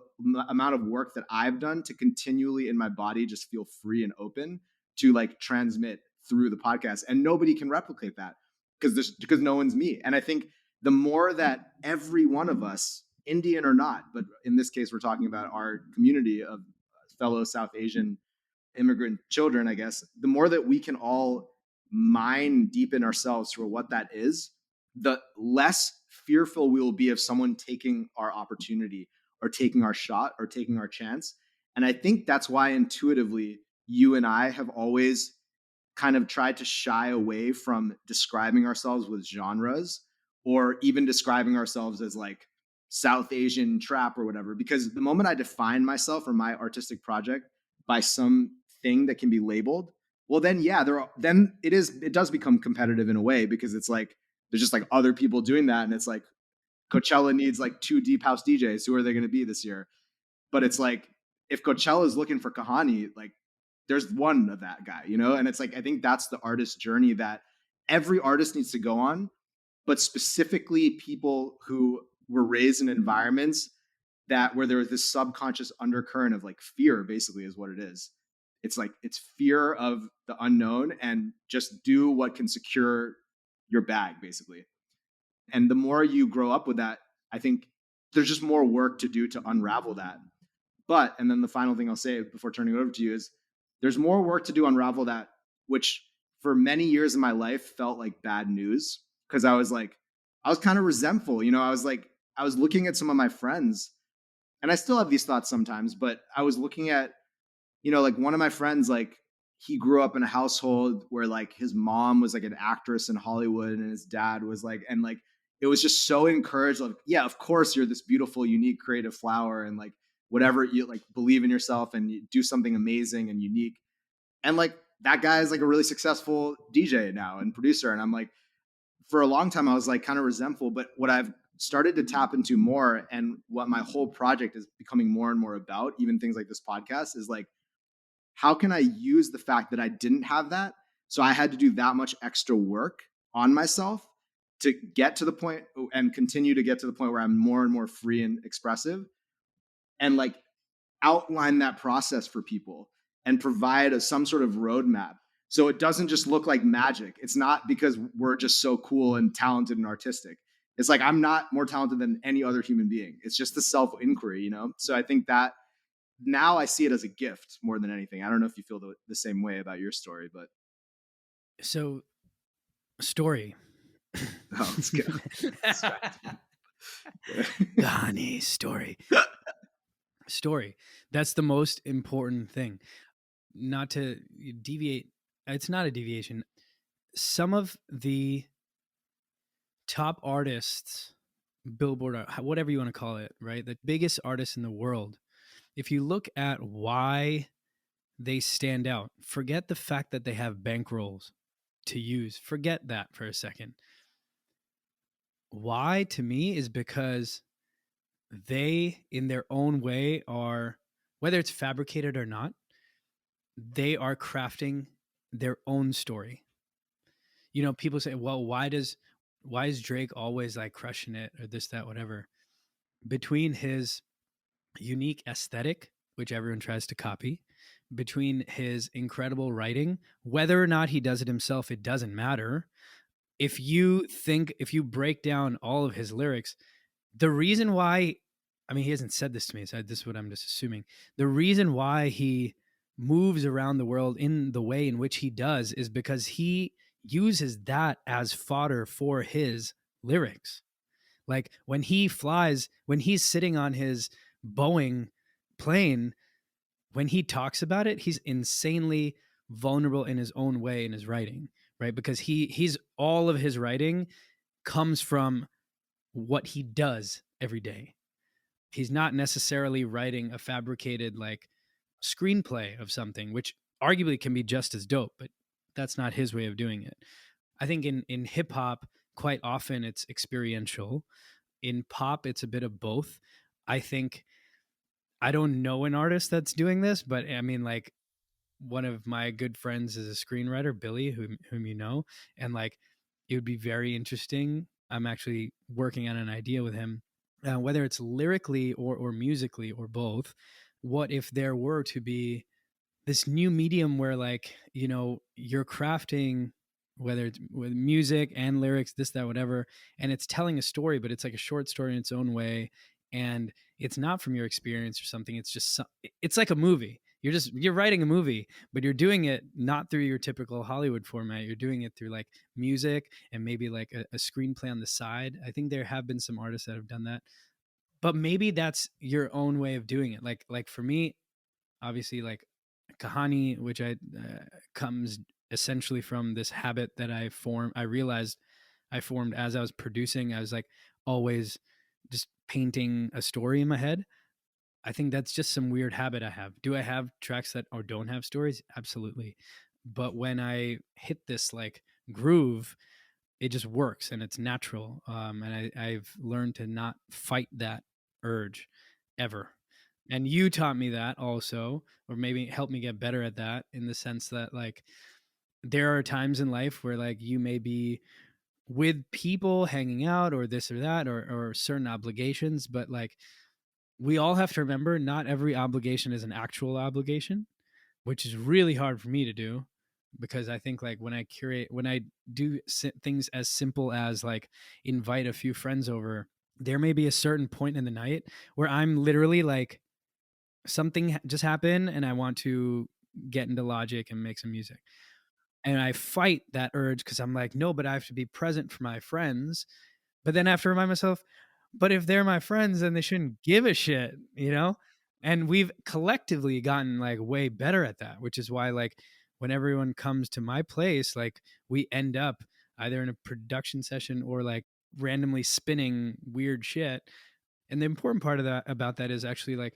amount of work that I've done to continually in my body just feel free and open to like transmit through the podcast. And nobody can replicate that because no one's me. And I think the more that every one of us, Indian or not, but in this case, we're talking about our community of fellow South Asian immigrant children, I guess, the more that we can all mine deep in ourselves for what that is, the less fearful we will be of someone taking our opportunity or taking our shot or taking our chance. And I think that's why intuitively you and I have always kind of tried to shy away from describing ourselves with genres or even describing ourselves as like South Asian trap or whatever. Because the moment I define myself or my artistic project by some thing that can be labeled, well, then yeah, it does become competitive in a way, because it's like there's just like other people doing that, and it's like Coachella needs like 2 deep house DJs. Who are they going to be this year? But it's like if Coachella is looking for Kahani, like there's one of that guy, you know? And it's like I think that's the artist journey that every artist needs to go on, but specifically people who were raised in environments that where there was this subconscious undercurrent of like fear, basically, is what it is. It's like it's fear of the unknown, and just do what can secure your bag, basically. And the more you grow up with that, I think there's just more work to do to unravel that. But, and then the final thing I'll say before turning it over to you is there's more work to do unravel that, which for many years in my life felt like bad news, because I was kind of resentful. You know, I was looking at some of my friends, and I still have these thoughts sometimes, but I was looking at, you know, like one of my friends, like he grew up in a household where like his mom was like an actress in Hollywood and his dad was like, and like, it was just so encouraged. Like, yeah, of course you're this beautiful, unique, creative flower. And like, whatever you like, believe in yourself and you do something amazing and unique. And like, that guy is like a really successful DJ now and producer. And I'm like, for a long time, I was like kind of resentful, but what I've started to tap into more and what my whole project is becoming more and more about, even things like this podcast, is like, how can I use the fact that I didn't have that? So I had to do that much extra work on myself to get to the point and continue to get to the point where I'm more and more free and expressive, and like outline that process for people and provide some sort of roadmap. So it doesn't just look like magic. It's not because we're just so cool and talented and artistic. It's like, I'm not more talented than any other human being. It's just the self-inquiry, you know? So I think that now I see it as a gift more than anything. I don't know if you feel the same way about your story, but. So, story. Oh, let's go. Kahani, story. Story. That's the most important thing. Not to deviate. It's not a deviation. Some of the top artists, Billboard, whatever you want to call it, right? The biggest artists in the world. If you look at why they stand out, forget the fact that they have bankrolls to use. Forget that for a second. Why, to me, is because they, in their own way, are, whether it's fabricated or not, they are crafting their own story. You know, people say, well, why is Drake always like crushing it or this, that, whatever? Between his unique aesthetic, which everyone tries to copy, between his incredible writing, whether or not he does it himself, it doesn't matter. If you break down all of his lyrics, the reason why, I mean, he hasn't said this to me, so this is what I'm just assuming. The reason why he moves around the world in the way in which he does is because he uses that as fodder for his lyrics. Like when he flies, when he's sitting on his Boeing plane, when he talks about it, he's insanely vulnerable in his own way in his writing, right? Because he's all of his writing comes from what he does every day. He's not necessarily writing a fabricated like screenplay of something, which arguably can be just as dope, but that's not his way of doing it. I think in hip hop, quite often it's experiential. In pop, it's a bit of both. I think I don't know an artist that's doing this, but I mean, like, one of my good friends is a screenwriter, Billy, whom you know, and like, it would be very interesting. I'm actually working on an idea with him, whether it's lyrically or musically or both. What if there were to be this new medium where, like, you know, you're crafting, whether it's with music and lyrics, this, that, whatever, and it's telling a story, but it's like a short story in its own way, and it's not from your experience or something. It's just it's like a movie. You're writing a movie, but you're doing it not through your typical Hollywood format. You're doing it through like music and maybe like a screenplay on the side. I think there have been some artists that have done that, but maybe that's your own way of doing it. Like for me, obviously, like Kahani, which I comes essentially from this habit that I realized I formed as I was producing. I was like always just painting a story in my head. I think that's just some weird habit I have. Do I have tracks that or don't have stories? Absolutely. But when I hit this like groove, it just works and it's natural. And I've learned to not fight that urge ever. And you taught me that also, or maybe helped me get better at that, in the sense that like there are times in life where like you may be with people hanging out or this or that, or certain obligations, but like we all have to remember not every obligation is an actual obligation, which is really hard for me to do, because I think like when I do things as simple as like invite a few friends over, there may be a certain point in the night where I'm literally like, something just happened and I want to get into Logic and make some music. And I fight that urge because I'm like, no, but I have to be present for my friends. But then I have to remind myself, but if they're my friends, then they shouldn't give a shit, you know? And we've collectively gotten like way better at that, which is why like when everyone comes to my place, like we end up either in a production session or like randomly spinning weird shit. And the important part of that about that is actually like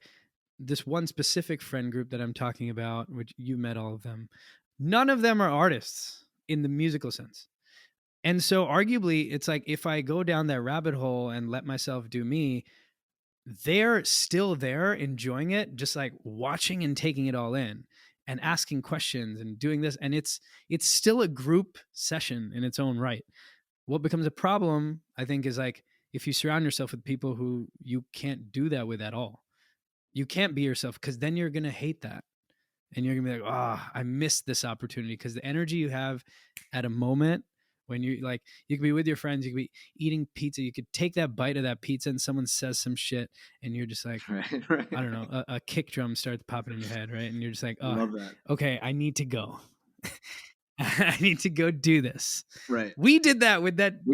this one specific friend group that I'm talking about, which you met all of them, none of them are artists in the musical sense. And so arguably it's like if I go down that rabbit hole and let myself do me, they're still there enjoying it, just like watching and taking it all in and asking questions and doing this. And it's still a group session in its own right. What becomes a problem, I think, is like if you surround yourself with people who you can't do that with at all. You can't be yourself, because then you're going to hate that. And you're going to be like, oh, I missed this opportunity. Because the energy you have at a moment when you like, you could be with your friends, you could be eating pizza, you could take that bite of that pizza and someone says some shit and you're just like, right. I don't know, a kick drum starts popping in your head, right? And you're just like, oh, Love that. okay, I need to go. I need to go do this. Right. We did that with that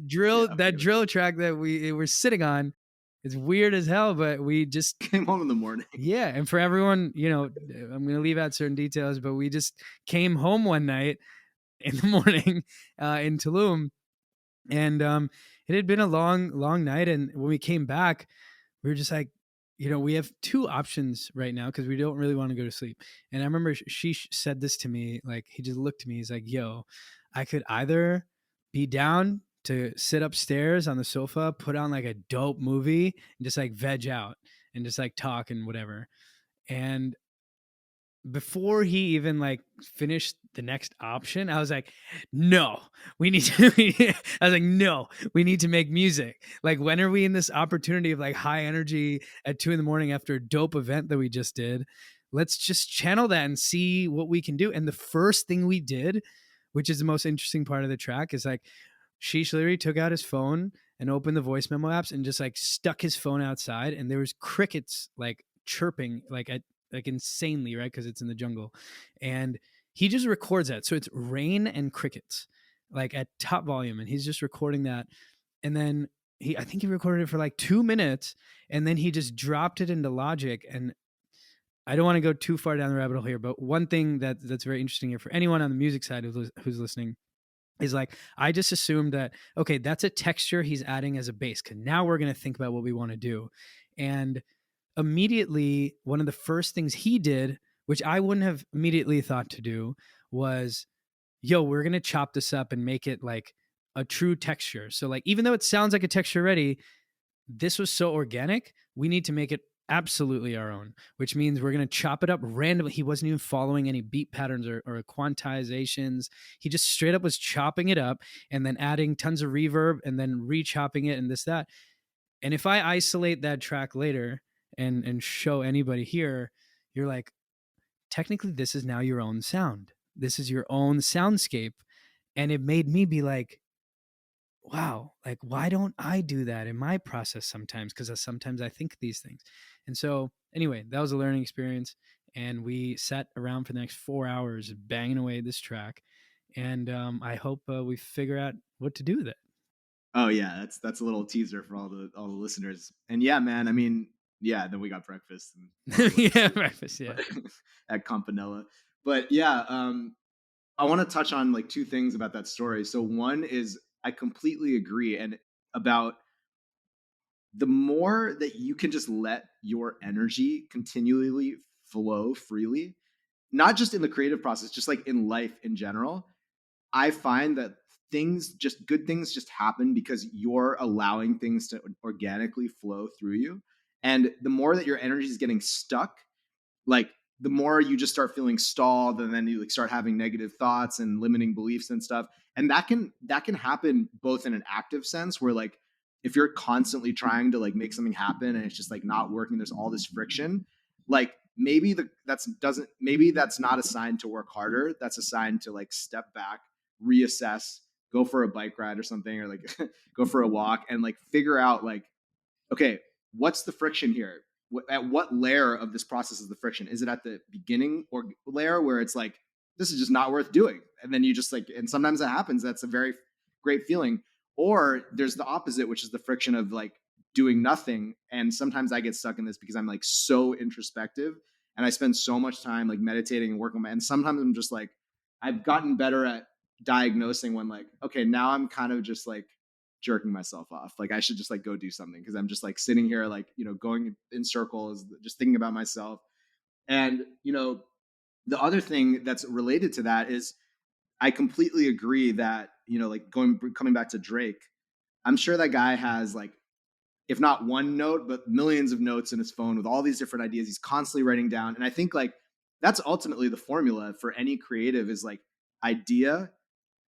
drill, Yeah, that drill track that we were sitting on. It's weird as hell, but we just came home in the morning. Yeah. And for everyone, you know, I'm going to leave out certain details, but we just came home one night in the morning in Tulum. And it had been a long night. And when we came back, we were just like, you know, we have two options right now because we don't really want to go to sleep. And I remember she said this to me, like, he just looked at me. He's like, yo, I could either be down to sit upstairs on the sofa, put on like a dope movie and just like veg out and just like talk and whatever. And before he even like finished the next option, I was like, no, we need to, I was like, no, we need to make music. Like, when are we in this opportunity of like high energy at 2 a.m. after a dope event that we just did? Let's just channel that and see what we can do. And the first thing we did, which is the most interesting part of the track, is like, Sheesh literally took out his phone and opened the voice memo apps and just like stuck his phone outside. And there was crickets like chirping like at, like insanely, right? Because it's in the jungle. And he just records that. So it's rain and crickets, like at top volume. And he's just recording that. And then I think he recorded it for like 2 minutes. And then he just dropped it into Logic. And I don't want to go too far down the rabbit hole here, but one thing that's very interesting here for anyone on the music side who's listening is like, I just assumed that, okay, that's a texture he's adding as a bass, because now we're going to think about what we want to do. And immediately, one of the first things he did, which I wouldn't have immediately thought to do, was yo, we're going to chop this up and make it like a true texture. So like, even though it sounds like a texture already, this was so organic, we need to make it absolutely our own, which means we're going to chop it up randomly. He wasn't even following any beat patterns or quantizations. He just straight up was chopping it up and then adding tons of reverb and then re-chopping it and this, that. And if I isolate that track later and show anybody here, you're like, technically, this is now your own sound. This is your own soundscape. And it made me be like, wow, like, why don't I do that in my process sometimes? Because sometimes I think these things. And so, anyway, that was a learning experience. And we sat around for the next 4 hours banging away at this track. And I hope we figure out what to do with it. Oh yeah, that's a little teaser for all the listeners. And yeah, man, I mean, yeah, then we got breakfast and Yeah, breakfast. Yeah. at Campanella. But yeah, I want to touch on like two things about that story. So one is I completely agree, and about the more that you can just let your energy continually flow freely, not just in the creative process, just like in life in general, I find that good things just happen because you're allowing things to organically flow through you. And the more that your energy is getting stuck, like the more you just start feeling stalled, and then you like start having negative thoughts and limiting beliefs and stuff. And that can happen both in an active sense, where like if you're constantly trying to like make something happen and it's just like not working, there's all this friction, like maybe that's not a sign to work harder. That's a sign to like step back, reassess, go for a bike ride or something, or like go for a walk and like figure out like, okay, what's the friction here? At what layer of this process is the friction? Is it at the beginning or layer where it's like, this is just not worth doing? And then you just like, and sometimes that happens. That's a very great feeling. Or there's the opposite, which is the friction of like doing nothing. And sometimes I get stuck in this because I'm like so introspective and I spend so much time like meditating and working on my, and sometimes I'm just like, I've gotten better at diagnosing when like, okay, now I'm kind of just like jerking myself off. Like I should just like go do something because I'm just like sitting here, like, going in circles, just thinking about myself. And, the other thing that's related to that is I completely agree that, like coming back to Drake, I'm sure that guy has like, if not one note, but millions of notes in his phone with all these different ideas he's constantly writing down. And I think like that's ultimately the formula for any creative is like idea,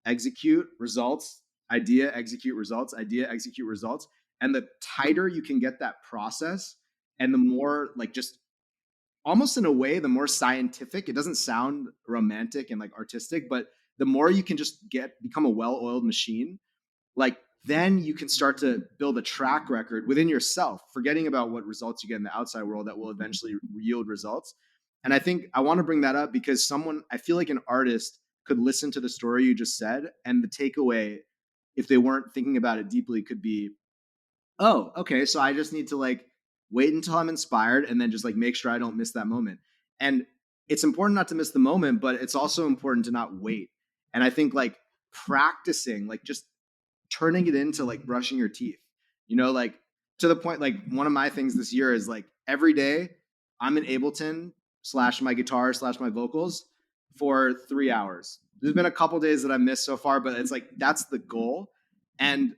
execute, results, idea, execute, results, idea, execute, results. And the tighter you can get that process, and the more like just almost in a way, the more scientific, it doesn't sound romantic and like artistic, but the more you can just become a well-oiled machine, like then you can start to build a track record within yourself, forgetting about what results you get in the outside world that will eventually yield results. And I think I want to bring that up because I feel like an artist could listen to the story you just said, and the takeaway, if they weren't thinking about it deeply, could be, oh, okay, so I just need to like wait until I'm inspired and then just like make sure I don't miss that moment. And it's important not to miss the moment, but it's also important to not wait. And I think like practicing, like just turning it into like brushing your teeth, like to the point, like one of my things this year is like every day I'm in Ableton slash my guitar slash my vocals for 3 hours. There's been a couple days that I missed so far, but it's like that's the goal. And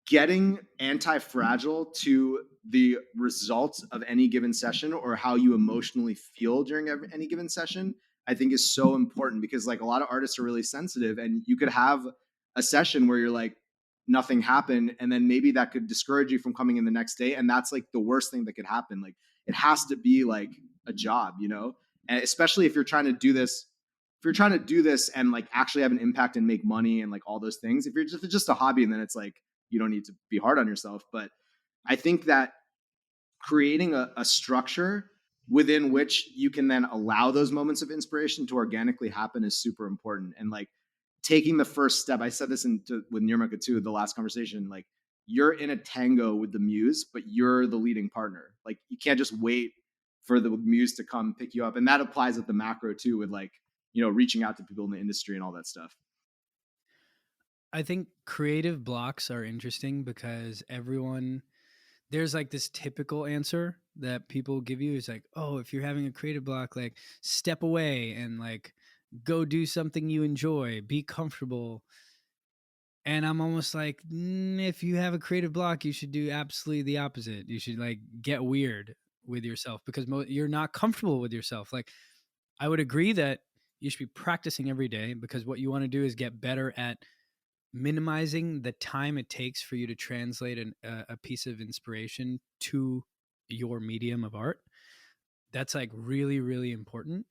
getting anti-fragile to the results of any given session or how you emotionally feel during any given session, I think is so important because like a lot of artists are really sensitive, and you could have a session where you're like nothing happened, and then maybe that could discourage you from coming in the next day, and that's like the worst thing that could happen. Like it has to be like a job, and especially if you're trying to do this, and like actually have an impact and make money and like all those things. If it's just a hobby, and then it's like you don't need to be hard on yourself. But I think that creating a structure within which you can then allow those moments of inspiration to organically happen is super important. And like taking the first step, I said this with Nirmaka too, the last conversation, like you're in a tango with the muse, but you're the leading partner. Like you can't just wait for the muse to come pick you up. And that applies at the macro too, with like, reaching out to people in the industry and all that stuff. I think creative blocks are interesting because there's like this typical answer that people give you is like, oh, if you're having a creative block, like step away and like go do something you enjoy, be comfortable. And I'm almost like, if you have a creative block, you should do absolutely the opposite. You should like get weird with yourself because you're not comfortable with yourself. Like, I would agree that you should be practicing every day because what you want to do is get better at minimizing the time it takes for you to translate a piece of inspiration to your medium of art. That's like really, really important.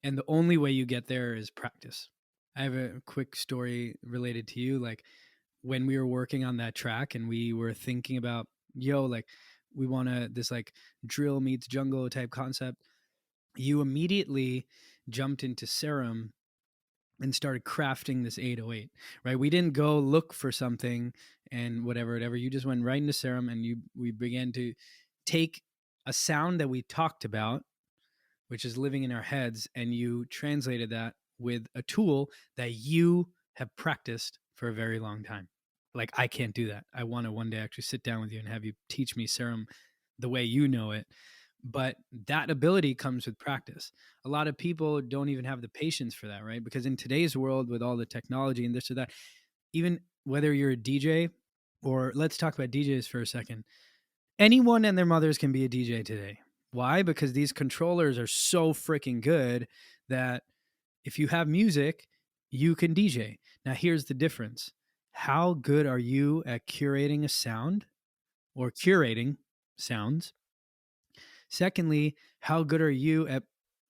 And the only way you get there is practice. I have a quick story related to you. Like when we were working on that track and we were thinking about, like we want to, this like drill meets jungle type concept, you immediately jumped into Serum and started crafting this 808, right? We didn't go look for something and whatever. You just went right into Serum and we began to take a sound that we talked about, which is living in our heads, and you translated that with a tool that you have practiced for a very long time. Like, I can't do that. I want to one day actually sit down with you and have you teach me Serum the way you know it. But that ability comes with practice. A lot of people don't even have the patience for that, right? Because in today's world, with all the technology and this or that, even whether you're a DJ, or let's talk about DJs for a second, anyone and their mothers can be a DJ today. Why? Because these controllers are so freaking good that if you have music, you can DJ. Now, here's the difference. How good are you at curating a sound or curating sounds? Secondly, how good are you at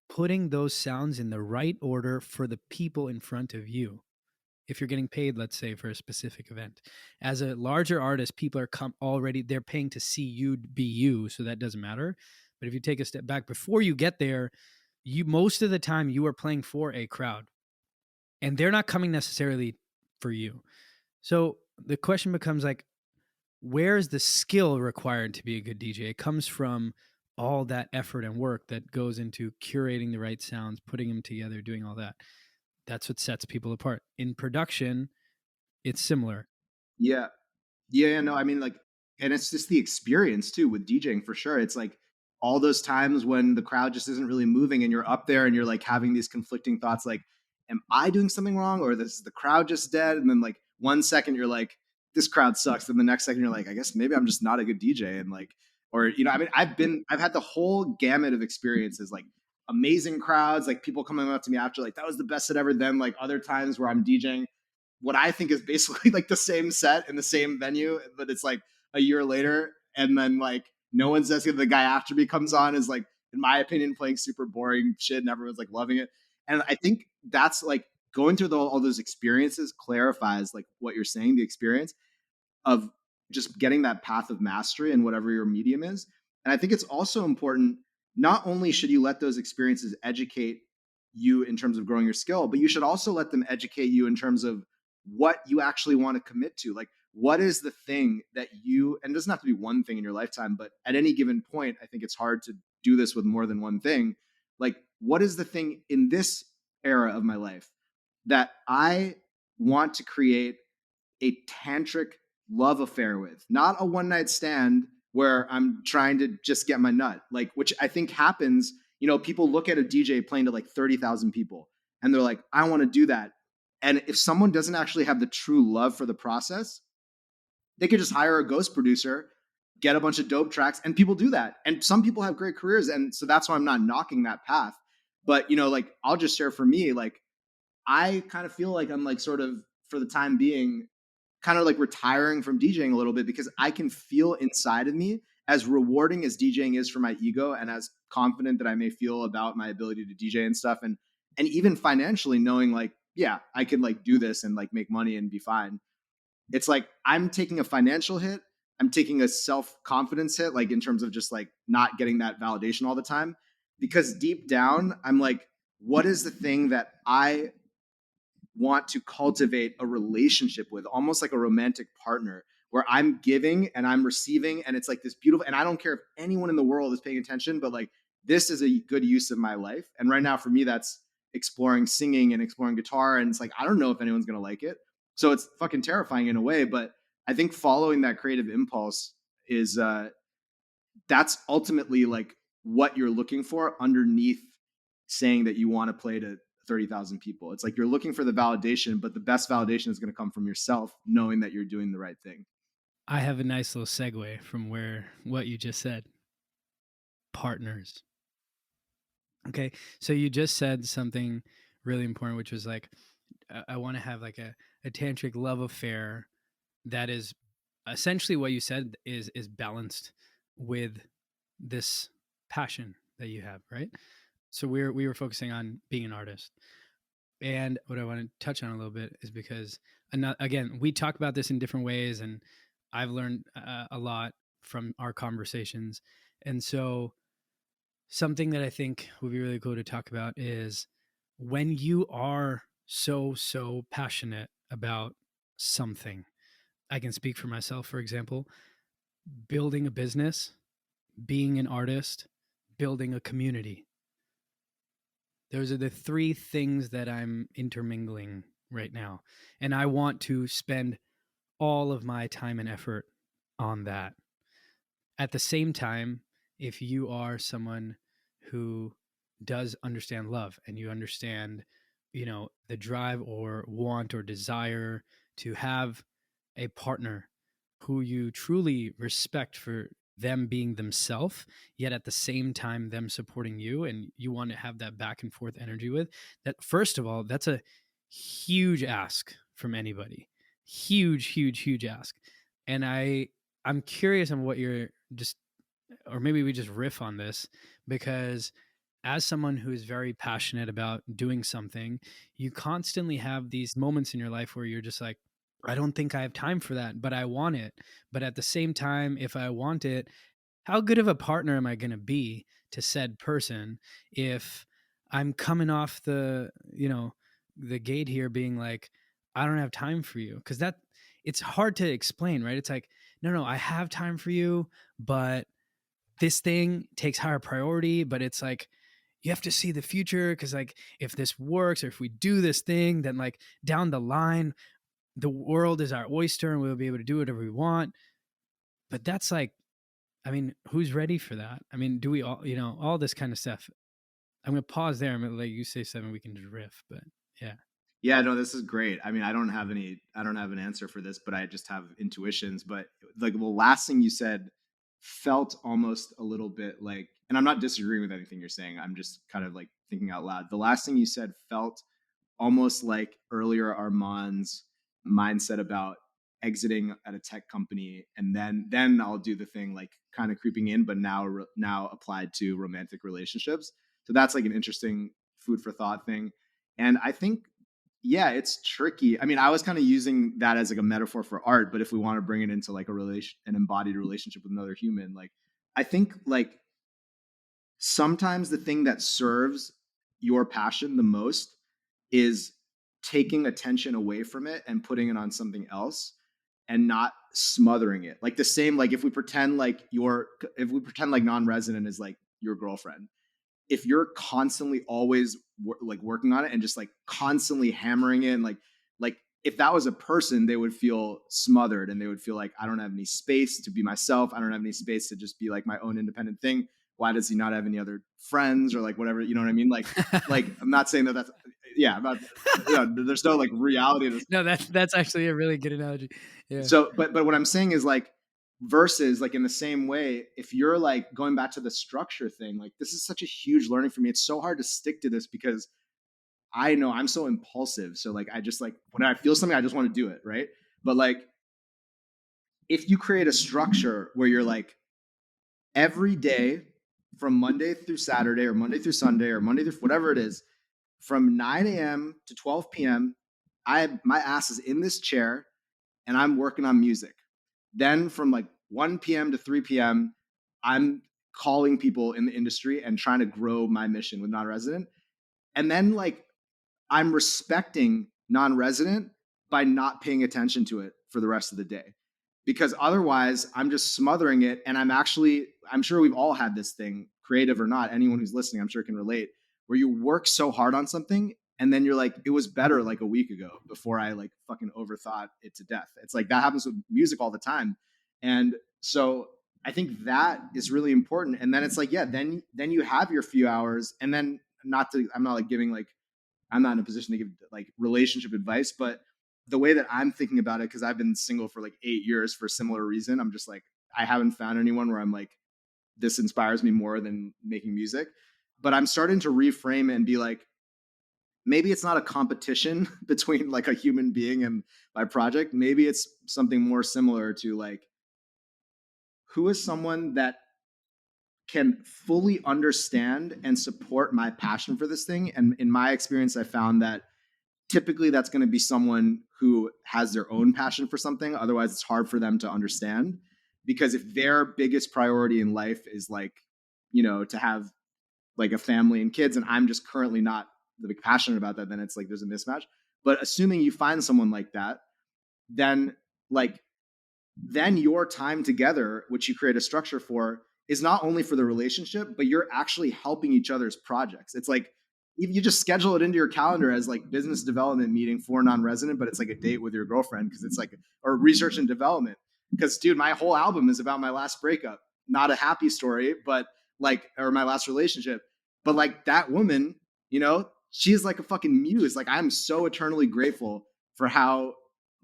putting those sounds in the right order for the people in front of you? If you're getting paid, let's say, for a specific event. As a larger artist, people are already, they're paying to see you be you, so that doesn't matter. But if you take a step back before you get there, you most of the time you are playing for a crowd and they're not coming necessarily for you. So the question becomes like, where's the skill required to be a good DJ? It comes from all that effort and work that goes into curating the right sounds, putting them together, doing all that. That's what sets people apart. In production, it's similar. Yeah. Yeah, no, I mean, like, and it's just the experience too with DJing for sure. It's like all those times when the crowd just isn't really moving and you're up there and you're like having these conflicting thoughts like, am I doing something wrong or this is the crowd just dead? And then like 1 second you're like, this crowd sucks. Then the next second you're like, I guess maybe I'm just not a good DJ. And like, or, I mean, I've had the whole gamut of experiences, like amazing crowds, like people coming up to me after, like, that was the best set ever. Then like other times where I'm DJing what I think is basically like the same set in the same venue, but it's like a year later. And then like no one says the guy after me comes on is like, in my opinion, playing super boring shit and everyone's like loving it. And I think that's like going through all those experiences clarifies like what you're saying, the experience of just getting that path of mastery in whatever your medium is. And I think it's also important, not only should you let those experiences educate you in terms of growing your skill, but you should also let them educate you in terms of what you actually want to commit to. Like, what is the thing that you, and it doesn't have to be one thing in your lifetime, but at any given point, I think it's hard to do this with more than one thing. Like, what is the thing in this era of my life that I want to create a tantric love affair with, not a one night stand where I'm trying to just get my nut, like, which I think happens. People look at a DJ playing to like 30,000 people and they're like, I want to do that. And if someone doesn't actually have the true love for the process, they could just hire a ghost producer, get a bunch of dope tracks, and people do that. And some people have great careers. And so that's why I'm not knocking that path. But, like, I'll just share for me, like, I kind of feel like I'm like sort of for the time being kind of like retiring from DJing a little bit because I can feel inside of me, as rewarding as DJing is for my ego and as confident that I may feel about my ability to DJ and stuff. And even financially knowing like, yeah, I can like do this and like make money and be fine. It's like I'm taking a financial hit. I'm taking a self-confidence hit, like in terms of just like not getting that validation all the time. Because deep down, I'm like, what is the thing that I want to cultivate a relationship with, almost like a romantic partner, where I'm giving and I'm receiving, and it's like this beautiful, and I don't care if anyone in the world is paying attention, but like this is a good use of my life. And right now for me, that's exploring singing and exploring guitar. And it's like, I don't know if anyone's going to like it. So it's fucking terrifying in a way, but I think following that creative impulse is that's ultimately like what you're looking for underneath saying that you want to play to 30,000 people. It's like you're looking for the validation, but the best validation is going to come from yourself, knowing that you're doing the right thing. I have a nice little segue from what you just said. Partners. Okay. So you just said something really important, which was like, I want to have like a tantric love affair that is essentially what you said is balanced with this passion that you have, right? So we were focusing on being an artist. And what I want to touch on a little bit is because, again, we talk about this in different ways, and I've learned a lot from our conversations. And so, something that I think would be really cool to talk about is when you are so passionate about something. I can speak for myself, for example, building a business, being an artist, building a community. Those are the three things that I'm intermingling right now. And I want to spend all of my time and effort on that. At the same time, if you are someone who does understand love and you understand, the drive or want or desire to have a partner who you truly respect for them being themselves, yet at the same time them supporting you, and you want to have that back and forth energy with that, first of all, that's a huge ask from anybody. Huge ask. And I'm curious on what you're just, or maybe we just riff on this, because as someone who is very passionate about doing something, you constantly have these moments in your life where you're just like, I don't think I have time for that, but I want it. But at the same time, if I want it, how good of a partner am I going to be to said person if I'm coming off the gate here being like, I don't have time for you? Because it's hard to explain, right? It's like, no, I have time for you, but this thing takes higher priority. But it's like, you have to see the future, because like if this works, or if we do this thing, then like down the line, the world is our oyster and we'll be able to do whatever we want. But that's like, I mean, who's ready for that? I mean, do we all, all this kind of stuff. I'm going to pause there. I'm going to let you say something. We can just riff, but yeah. Yeah, no, this is great. I mean, I don't have an answer for this, but I just have intuitions. But like the last thing you said felt almost a little bit like, and I'm not disagreeing with anything you're saying. I'm just kind of like thinking out loud. The last thing you said felt almost like earlier Armaan's mindset about exiting at a tech company, and then I'll do the thing like kind of creeping in, but now applied to romantic relationships. So that's like an interesting food for thought thing. And I think, yeah, it's tricky. I mean, I was kind of using that as like a metaphor for art, but if we want to bring it into like an embodied relationship with another human, like I think like sometimes the thing that serves your passion the most is taking attention away from it and putting it on something else and not smothering it. Like the same, like if we pretend like non-resident is like your girlfriend, if you're constantly always like working on it and just like constantly hammering it, and like if that was a person, they would feel smothered and they would feel like, I don't have any space to be myself. I don't have any space to just be like my own independent thing. Why does he not have any other friends or like whatever? You know what I mean? Like I'm not saying that that's, yeah, about, there's no like reality to this. No, that's actually a really good analogy. Yeah. So, but what I'm saying is like, versus like in the same way, if you're like going back to the structure thing, like this is such a huge learning for me. It's so hard to stick to this because I know I'm so impulsive. So like, I just like, when I feel something, I just want to do it. Right. But like, if you create a structure where you're like, every day from Monday through Saturday or Monday through Sunday or Monday through whatever it is, from 9 a.m. to 12 p.m., my ass is in this chair and I'm working on music. Then from like 1 p.m. to 3 p.m., I'm calling people in the industry and trying to grow my mission with non-resident. And then like I'm respecting non-resident by not paying attention to it for the rest of the day. Because otherwise I'm just smothering it. And I'm sure we've all had this thing, creative or not, anyone who's listening, I'm sure can relate, where you work so hard on something and then you're like, it was better like a week ago before I like fucking overthought it to death. It's like that happens with music all the time. And so I think that is really important. And then it's like, yeah, then you have your few hours, and then I'm not like giving like I'm not in a position to give like relationship advice, but the way that I'm thinking about it, because I've been single for like 8 years for a similar reason, I'm just like, I haven't found anyone where I'm like, this inspires me more than making music. But I'm starting to reframe it and be like, maybe it's not a competition between like a human being and my project. Maybe it's something more similar to like, who is someone that can fully understand and support my passion for this thing? And in my experience, I found that typically that's going to be someone who has their own passion for something. Otherwise, it's hard for them to understand. Because if their biggest priority in life is like, to have like a family and kids, and I'm just currently not like passionate about that, then it's like there's a mismatch. But assuming you find someone like that, then like then your time together, which you create a structure for, is not only for the relationship, but you're actually helping each other's projects. It's like you just schedule it into your calendar as like business development meeting for non-resident, but it's like a date with your girlfriend because it's like, or research and development. Because dude, my whole album is about my last breakup, not a happy story, but like, or my last relationship, but like that woman, she's like a fucking muse. Like I'm so eternally grateful for how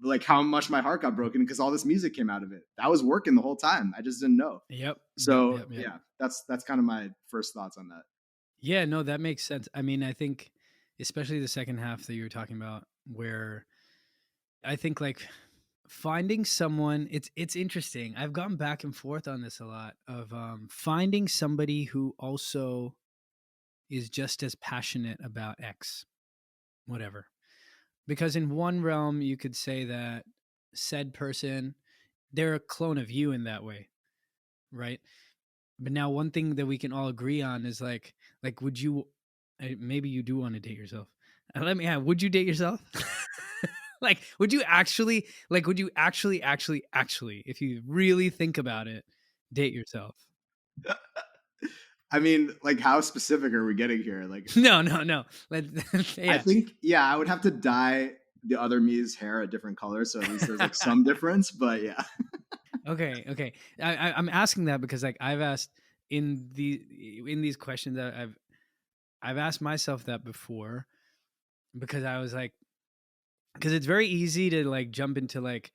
much my heart got broken because all this music came out of it. That was working the whole time. I just didn't know. Yep. So Yep. yeah, that's kind of my first thoughts on that. Yeah, no, that makes sense. I mean, I think especially the second half that you were talking about, where I think like finding someone, it's interesting. I've gone back and forth on this a lot of finding somebody who also is just as passionate about X, whatever. Because in one realm, you could say that said person, they're a clone of you in that way, right? But now one thing that we can all agree on is like would you maybe you do want to date yourself. Let me have, would you date yourself? Like would you actually if you really think about it, date yourself? I mean, like, how specific are we getting here? Like, No. I Yeah. think, yeah, I would have to dye the other me's hair a different color, so at least there's like some difference. But yeah, Okay. I'm asking that because like I've asked in these questions that I've asked myself that before, because I was like, because it's very easy to like jump into like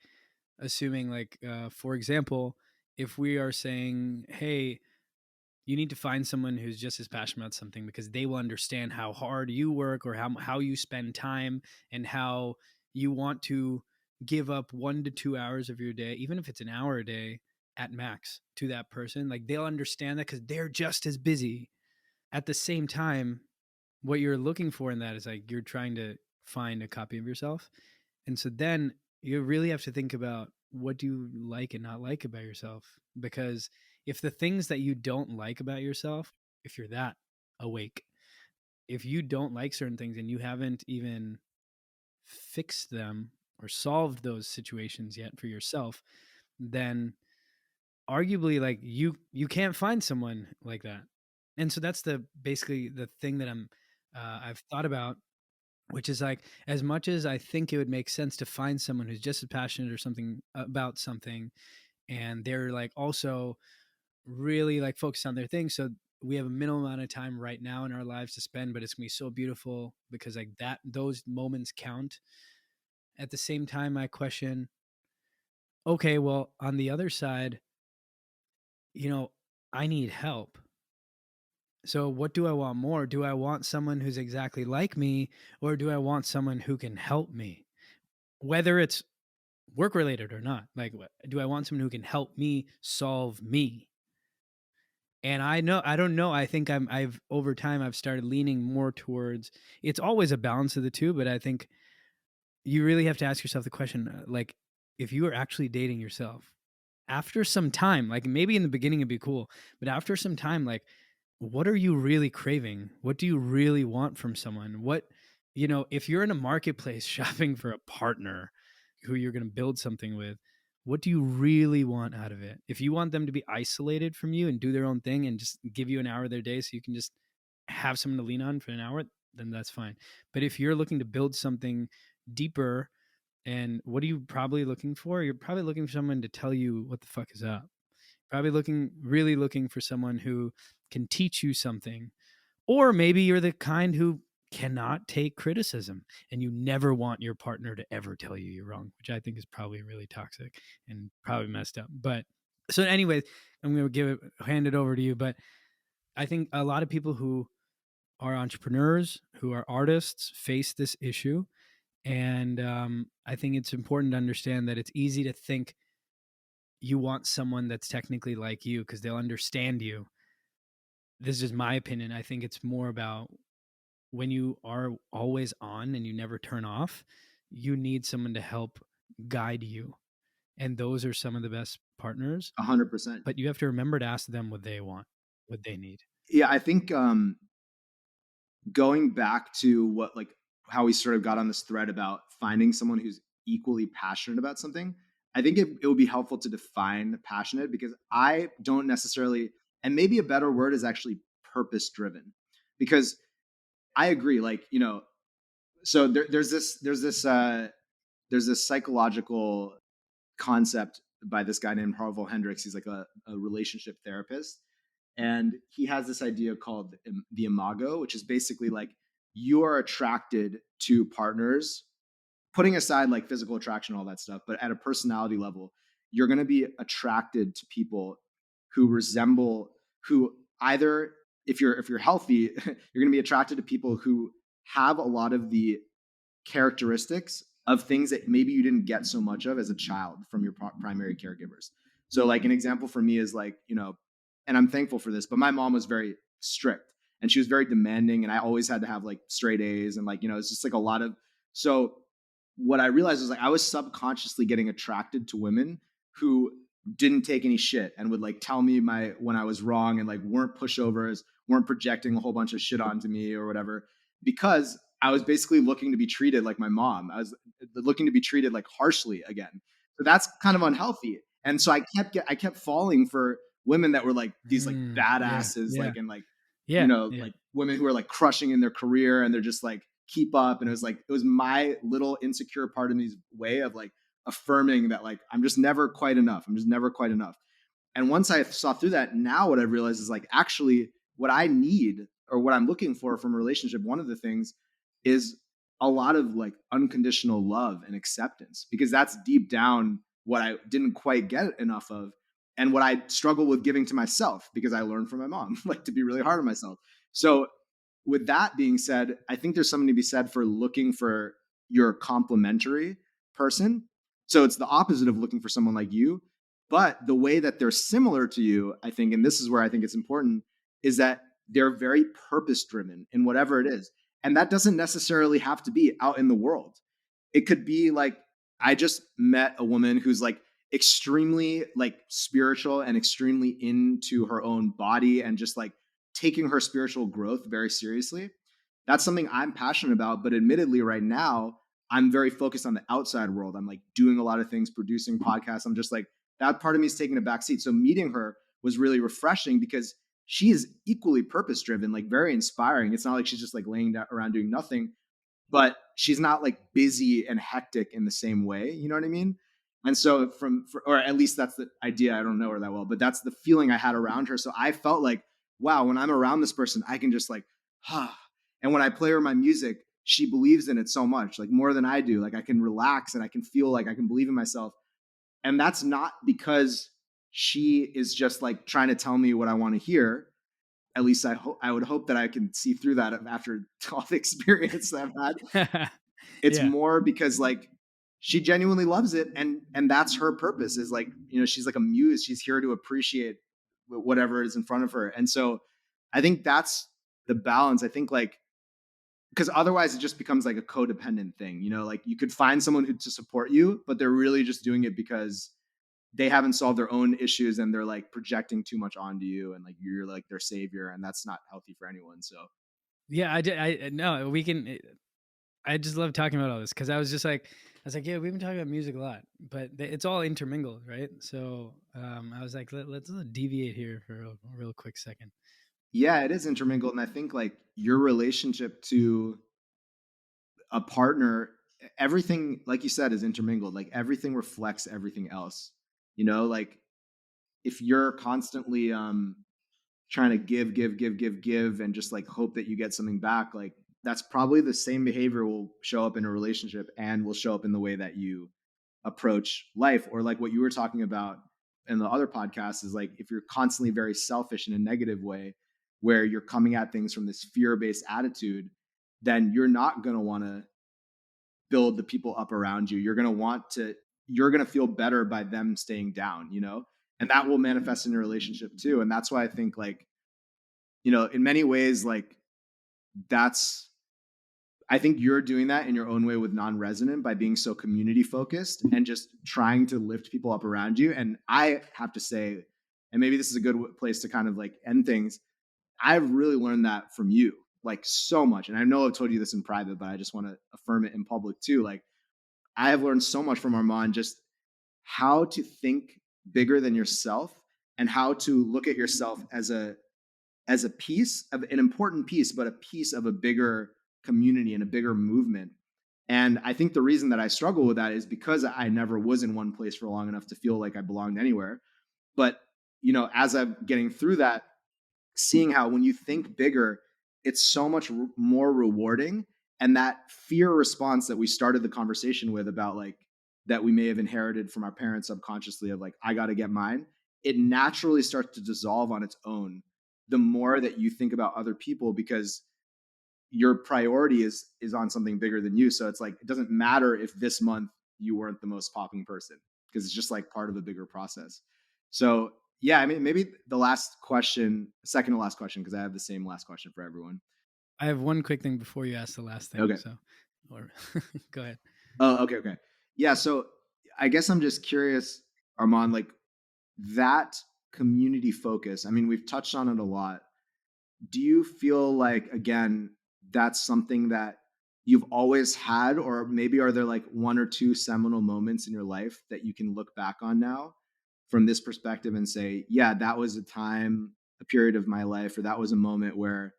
assuming like for example, if we are saying, hey, you need to find someone who's just as passionate about something because they will understand how hard you work or how you spend time and how you want to give up 1 to 2 hours of your day, even if it's an hour a day at max, to that person. Like they'll understand that because they're just as busy. At the same time, what you're looking for in that is like you're trying to find a copy of yourself. And so then you really have to think about what do you like and not like about yourself. Because if the things that you don't like about yourself, if you're that awake, if you don't like certain things and you haven't even fixed them or solved those situations yet for yourself, then arguably like you can't find someone like that. And so that's the basically the thing that I've thought about, which is like, as much as I think it would make sense to find someone who's just as passionate or something about something, and they're like also really like focused on their thing, so we have a minimal amount of time right now in our lives to spend, but it's gonna be so beautiful because like that those moments count. At the same time, I question, okay, well, on the other side, you know, I need help. So what do I want more? Do I want someone who's exactly like me, or do I want someone who can help me? Whether it's work related or not. Like, do I want someone who can help me solve me? And I don't know. I think I've over time, I've started leaning more towards, it's always a balance of the two, but I think you really have to ask yourself the question, like, if you are actually dating yourself after some time, like maybe in the beginning it'd be cool, but after some time, like, what are you really craving? What do you really want from someone? If you're in a marketplace shopping for a partner who you're going to build something with, what do you really want out of it? If you want them to be isolated from you and do their own thing and just give you an hour of their day so you can just have someone to lean on for an hour, then that's fine. But if you're looking to build something deeper, and what are you probably looking for? You're probably looking for someone to tell you what the fuck is up. Probably really looking for someone who can teach you something. Or maybe you're the kind who cannot take criticism, and you never want your partner to ever tell you you're wrong, which I think is probably really toxic and probably messed up. But so anyways, I'm going to hand it over to you. But I think a lot of people who are entrepreneurs, who are artists, face this issue. And I think it's important to understand that it's easy to think you want someone that's technically like you because they'll understand you. This is my opinion. I think it's more about when you are always on and you never turn off, you need someone to help guide you. And those are some of the best partners. 100%. But you have to remember to ask them what they want, what they need. Yeah, I think going back to what, like, how we sort of got on this thread about finding someone who's equally passionate about something, I think it would be helpful to define passionate, because I don't necessarily, and maybe a better word is actually purpose driven, because I agree, like, so there's this psychological concept by this guy named Harville Hendricks. He's like a relationship therapist, and he has this idea called the imago, which is basically like you are attracted to partners, putting aside like physical attraction, all that stuff, but at a personality level, you're going to be attracted to people who resemble, who either, if you're healthy, you're going to be attracted to people who have a lot of the characteristics of things that maybe you didn't get so much of as a child from your primary caregivers. So like an example for me is like, and I'm thankful for this, but my mom was very strict and she was very demanding, and I always had to have like straight A's, and like, it's just like a lot of, so what I realized was like I was subconsciously getting attracted to women who didn't take any shit and would like tell me when I was wrong, and like weren't pushovers, weren't projecting a whole bunch of shit onto me or whatever, because I was basically looking to be treated like my mom. I was looking to be treated like harshly again. So that's kind of unhealthy. And so I kept falling for women that were like these like Yeah, badasses, yeah, like, and like, yeah, yeah. like women who are like crushing in their career and they're just like keep up. And it was my little insecure part of me's way of like affirming that like I'm just never quite enough. I'm just never quite enough. And once I saw through that, now what I realized is like actually what I need or what I'm looking for from a relationship, one of the things is a lot of like unconditional love and acceptance, because that's deep down what I didn't quite get enough of, and what I struggle with giving to myself, because I learned from my mom like to be really hard on myself. So with that being said, I think there's something to be said for looking for your complementary person. So it's the opposite of looking for someone like you, but the way that they're similar to you, I think, and this is where I think it's important, is that they're very purpose driven in whatever it is. And that doesn't necessarily have to be out in the world. It could be like, I just met a woman who's like extremely like spiritual and extremely into her own body and just like taking her spiritual growth very seriously. That's something I'm passionate about. But admittedly, right now, I'm very focused on the outside world. I'm like doing a lot of things, producing podcasts. I'm just like, that part of me is taking a back seat. So meeting her was really refreshing because she is equally purpose driven, like very inspiring. It's not like she's just like laying around doing nothing, but she's not like busy and hectic in the same way. You know what I mean? And so or at least that's the idea. I don't know her that well, but that's the feeling I had around her. So I felt like, wow, when I'm around this person, I can just like, ah. And when I play her my music, she believes in it so much, like more than I do. Like I can relax and I can feel like I can believe in myself. And that's not because she is just like trying to tell me what I want to hear. At least I would hope that I can see through that after all the experience that I've had. It's Yeah. more because like she genuinely loves it, and that's her purpose, is like, she's like a muse. She's here to appreciate whatever is in front of her. And so I think that's the balance. I think like, because otherwise it just becomes like a codependent thing, like you could find someone to support you, but they're really just doing it because they haven't solved their own issues and they're like projecting too much onto you, and like you're like their savior, and that's not healthy for anyone. So Yeah, I did. I no, we can. I just love talking about all this because I was like, yeah, we've been talking about music a lot, but it's all intermingled, right? So I was like, let's deviate here for a real quick second. yeah, it is intermingled. And I think like your relationship to a partner, everything, like you said, is intermingled. Like everything reflects everything else. Like if you're constantly trying to give, and just like hope that you get something back, like that's probably the same behavior will show up in a relationship and will show up in the way that you approach life. Or like what you were talking about in the other podcast is like, if you're constantly very selfish in a negative way, where you're coming at things from this fear-based attitude, then you're not going to want to build the people up around you. You're going to feel better by them staying down, and that will manifest in your relationship too. And that's why I think, like, in many ways, like, that's, I think you're doing that in your own way with non-resident by being so community focused and just trying to lift people up around you. And I have to say, and maybe this is a good place to kind of like end things, I've really learned that from you, like, so much. And I know I've told you this in private, but I just want to affirm it in public too. Like, I have learned so much from Armaan, just how to think bigger than yourself and how to look at yourself as a piece of an important piece, but a piece of a bigger community and a bigger movement. And I think the reason that I struggle with that is because I never was in one place for long enough to feel like I belonged anywhere. But, as I'm getting through that, seeing how when you think bigger, it's so much more rewarding. And that fear response that we started the conversation with about, like, that we may have inherited from our parents subconsciously of like, I got to get mine, it naturally starts to dissolve on its own the more that you think about other people, because your priority is on something bigger than you. So it's like, it doesn't matter if this month you weren't the most popping person, because it's just like part of a bigger process. So yeah, I mean, maybe the last question, second to last question, because I have the same last question for everyone. I have one quick thing before you ask the last thing. Okay. So, or go ahead. Oh, okay. Yeah. So I guess I'm just curious, Armaan, like, that community focus, I mean, we've touched on it a lot. Do you feel like, again, that's something that you've always had, or maybe are there like one or two seminal moments in your life that you can look back on now from this perspective and say, yeah, that was a period of my life, or that was a moment where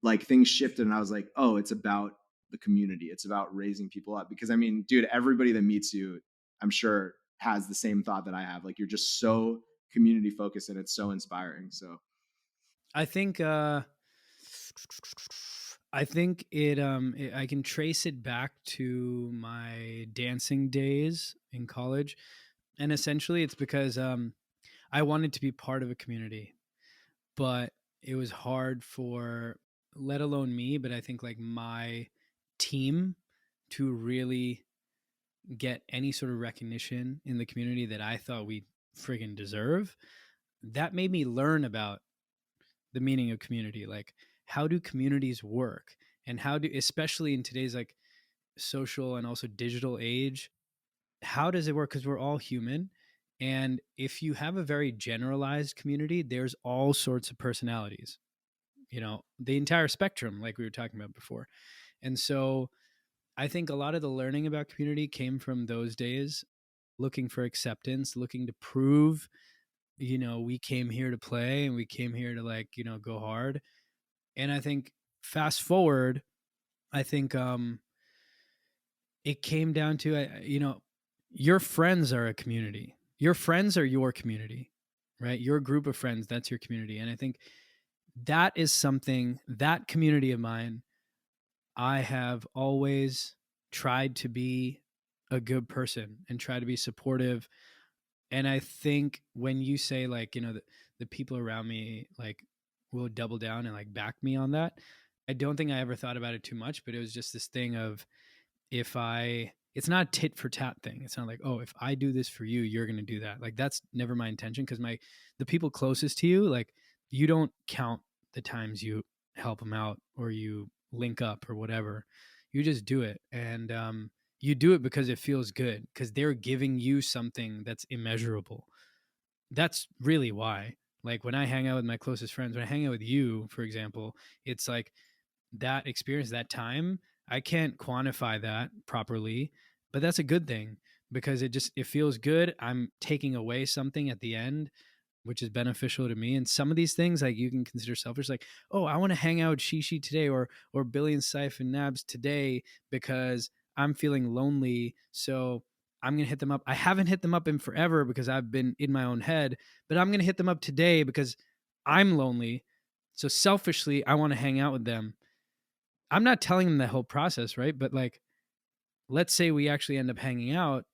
like things shifted and I was like, oh, it's about the community. It's about raising people up. Because I mean, dude, everybody that meets you, I'm sure, has the same thought that I have. Like, you're just so community focused and it's so inspiring. So I think I can trace it back to my dancing days in college, and essentially it's because I wanted to be part of a community, but it was hard for, let alone me, but I think like my team to really get any sort of recognition in the community that I thought we friggin' deserve. That made me learn about the meaning of community. Like, how do communities work? And how do, especially in today's like social and also digital age, how does it work? Because we're all human. And if you have a very generalized community, there's all sorts of personalities, the entire spectrum, like we were talking about before. And so I think a lot of the learning about community came from those days, looking for acceptance, looking to prove, we came here to play and we came here to like, go hard. And I think fast forward, I think it came down to, your friends are a community. Your friends are your community, right? Your group of friends, that's your community. And I think that is something, that community of mine, I have always tried to be a good person and try to be supportive. And I think when you say like, the people around me like will double down and like back me on that, I don't think I ever thought about it too much, but it was just this thing of, it's not a tit for tat thing. It's not like, oh, if I do this for you, you're going to do that. Like, that's never my intention. Cause the people closest to you, like, you don't count the times you help them out or you link up or whatever. You just do it. And, you do it because it feels good, because they're giving you something that's immeasurable. That's really why. Like, when I hang out with my closest friends, when I hang out with you, for example, it's like that experience, that time, I can't quantify that properly, but that's a good thing, because it feels good. I'm taking away something at the end, which is beneficial to me. And some of these things, like, you can consider selfish, like, oh, I want to hang out with ShiShi today, or Billy and Saif and Nabs today because I'm feeling lonely. So I'm going to hit them up. I haven't hit them up in forever because I've been in my own head, but I'm going to hit them up today because I'm lonely. So selfishly, I want to hang out with them. I'm not telling them the whole process, right? But like, let's say we actually end up hanging out,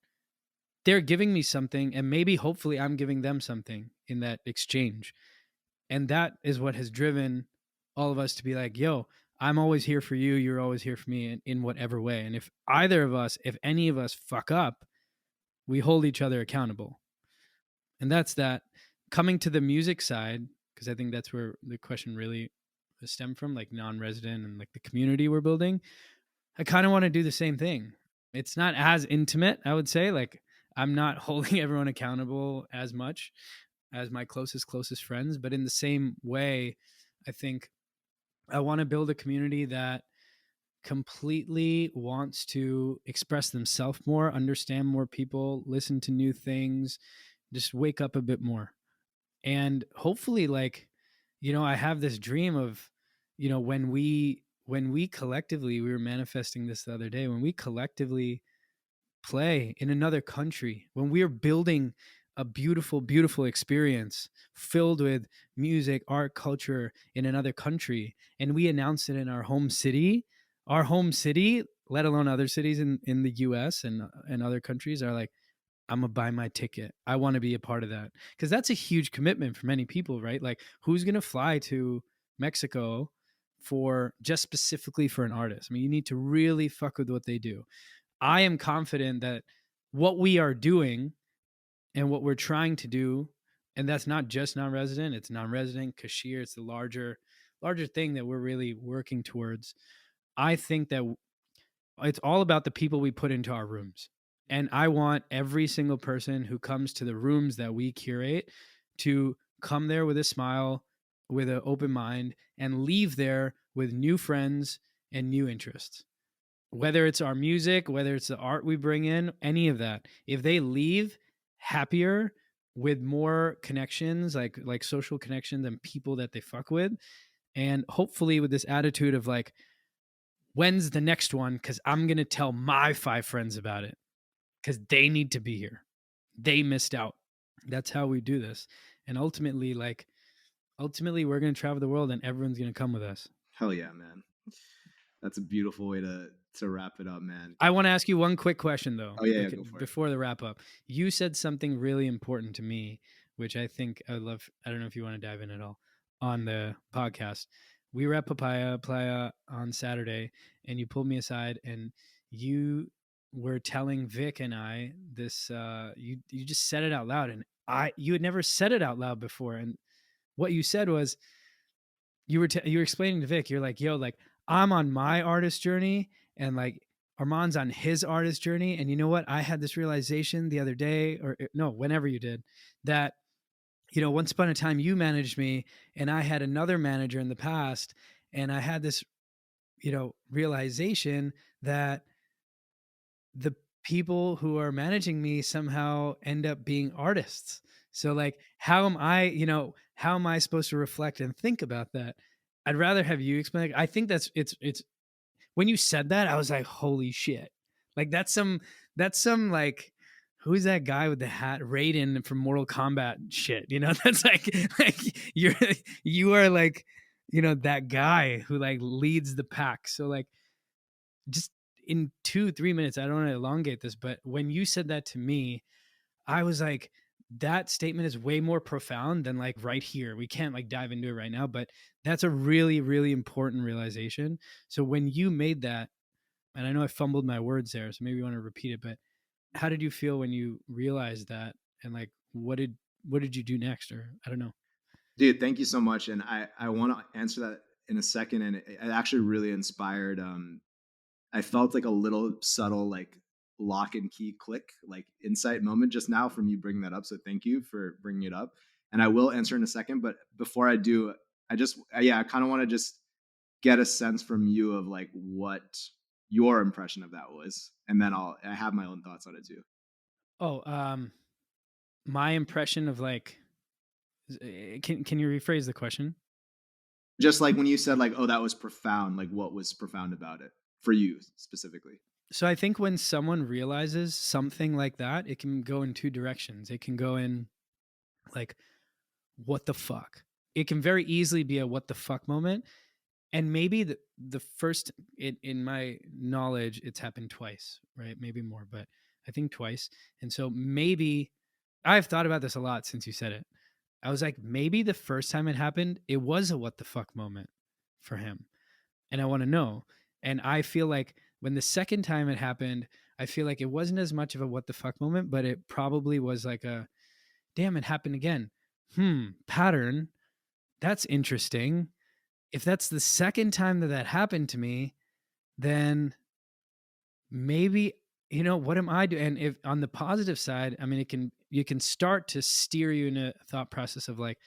they're giving me something, and maybe hopefully I'm giving them something in that exchange. And that is what has driven all of us to be like, yo, I'm always here for you, you're always here for me in whatever way. And if either of us, if any of us fuck up, we hold each other accountable. And that's that. Coming to the music side, because I think that's where the question really stemmed from, like non-resident and like the community we're building. I kind of want to do the same thing. It's not as intimate, I would say. Like, I'm not holding everyone accountable as much as my closest friends, but in the same way, I think I want to build a community that completely wants to express themselves more, understand more people, listen to new things, just wake up a bit more. And hopefully, like, I have this dream of, when we collectively, we were manifesting this the other day, when we collectively play in another country, when we are building a beautiful, beautiful experience filled with music, art, culture in another country, and we announce it in our home city, let alone other cities in the US and other countries, are like, I'm gonna buy my ticket. I want to be a part of that. Because that's a huge commitment for many people, right? Like, who's gonna fly to Mexico for just specifically for an artist? I mean, you need to really fuck with what they do. I am confident that what we are doing and what we're trying to do, and that's not just non-resident, it's non-resident, cashier, it's the larger thing that we're really working towards. I think that it's all about the people we put into our rooms. And I want every single person who comes to the rooms that we curate to come there with a smile, with an open mind, and leave there with new friends and new interests. Whether it's our music, whether it's the art we bring in, any of that. If they leave happier with more connections, like social connections and people that they fuck with, and hopefully with this attitude of like, when's the next one? Because I'm going to tell my 5 friends about it because they need to be here. They missed out. That's how we do this. And ultimately, we're going to travel the world and everyone's going to come with us. Hell yeah, man. That's a beautiful way to wrap it up, man. I want to ask you one quick question though. Oh yeah, go for it. Before the wrap up, you said something really important to me, which I think I would love. I don't know if you want to dive in at all on the podcast. We were at Papaya Playa on Saturday, and you pulled me aside, and you were telling Vic and I this. You just said it out loud, and you had never said it out loud before. And what you said was, you were explaining to Vic, you're like, yo, like, I'm on my artist journey, and like Armaan's on his artist journey. And you know what? I had this realization the other day, or no, whenever you did, that, once upon a time you managed me and I had another manager in the past. And I had this, realization that the people who are managing me somehow end up being artists. So like, how am I supposed to reflect and think about that? I'd rather have you explain. I think it's when you said that, I was like, holy shit. Like that's some like, who's that guy with the hat? Raiden from Mortal Kombat shit. That's like you are like, that guy who like leads the pack. So like, just in 2-3 minutes, I don't want to elongate this, but when you said that to me, I was like, that statement is way more profound than like right here. We can't like dive into it right now, but that's a really, really important realization. So when you made that, and I know I fumbled my words there, so maybe you want to repeat it, but how did you feel when you realized that? And like, what did you do next? Or I don't know. Dude, thank you so much. And I want to answer that in a second. And it actually really inspired. I felt like a little subtle, like lock and key click, like insight moment just now from you bringing that up. So thank you for bringing it up. And I will answer in a second. But before I do, I kind of want to just get a sense from you of like what your impression of that was. And then I have my own thoughts on it too. Oh, my impression of like, can you rephrase the question? Just like when you said like, oh, that was profound, like what was profound about it for you specifically? So I think when someone realizes something like that, it can go in 2 directions. It can go in like, what the fuck? It can very easily be a what the fuck moment. And maybe the first, in my knowledge, it's happened twice, right? Maybe more, but I think twice. And so maybe I've thought about this a lot since you said it. I was like, maybe the first time it happened, it was a what the fuck moment for him. And I want to know. And I feel like when the second time it happened, I feel like it wasn't as much of a what the fuck moment, but it probably was like a damn, it happened again. Pattern. That's interesting. If that's the second time that that happened to me, then maybe, what am I doing? And if on the positive side, I mean, you can start to steer you in a thought process of like,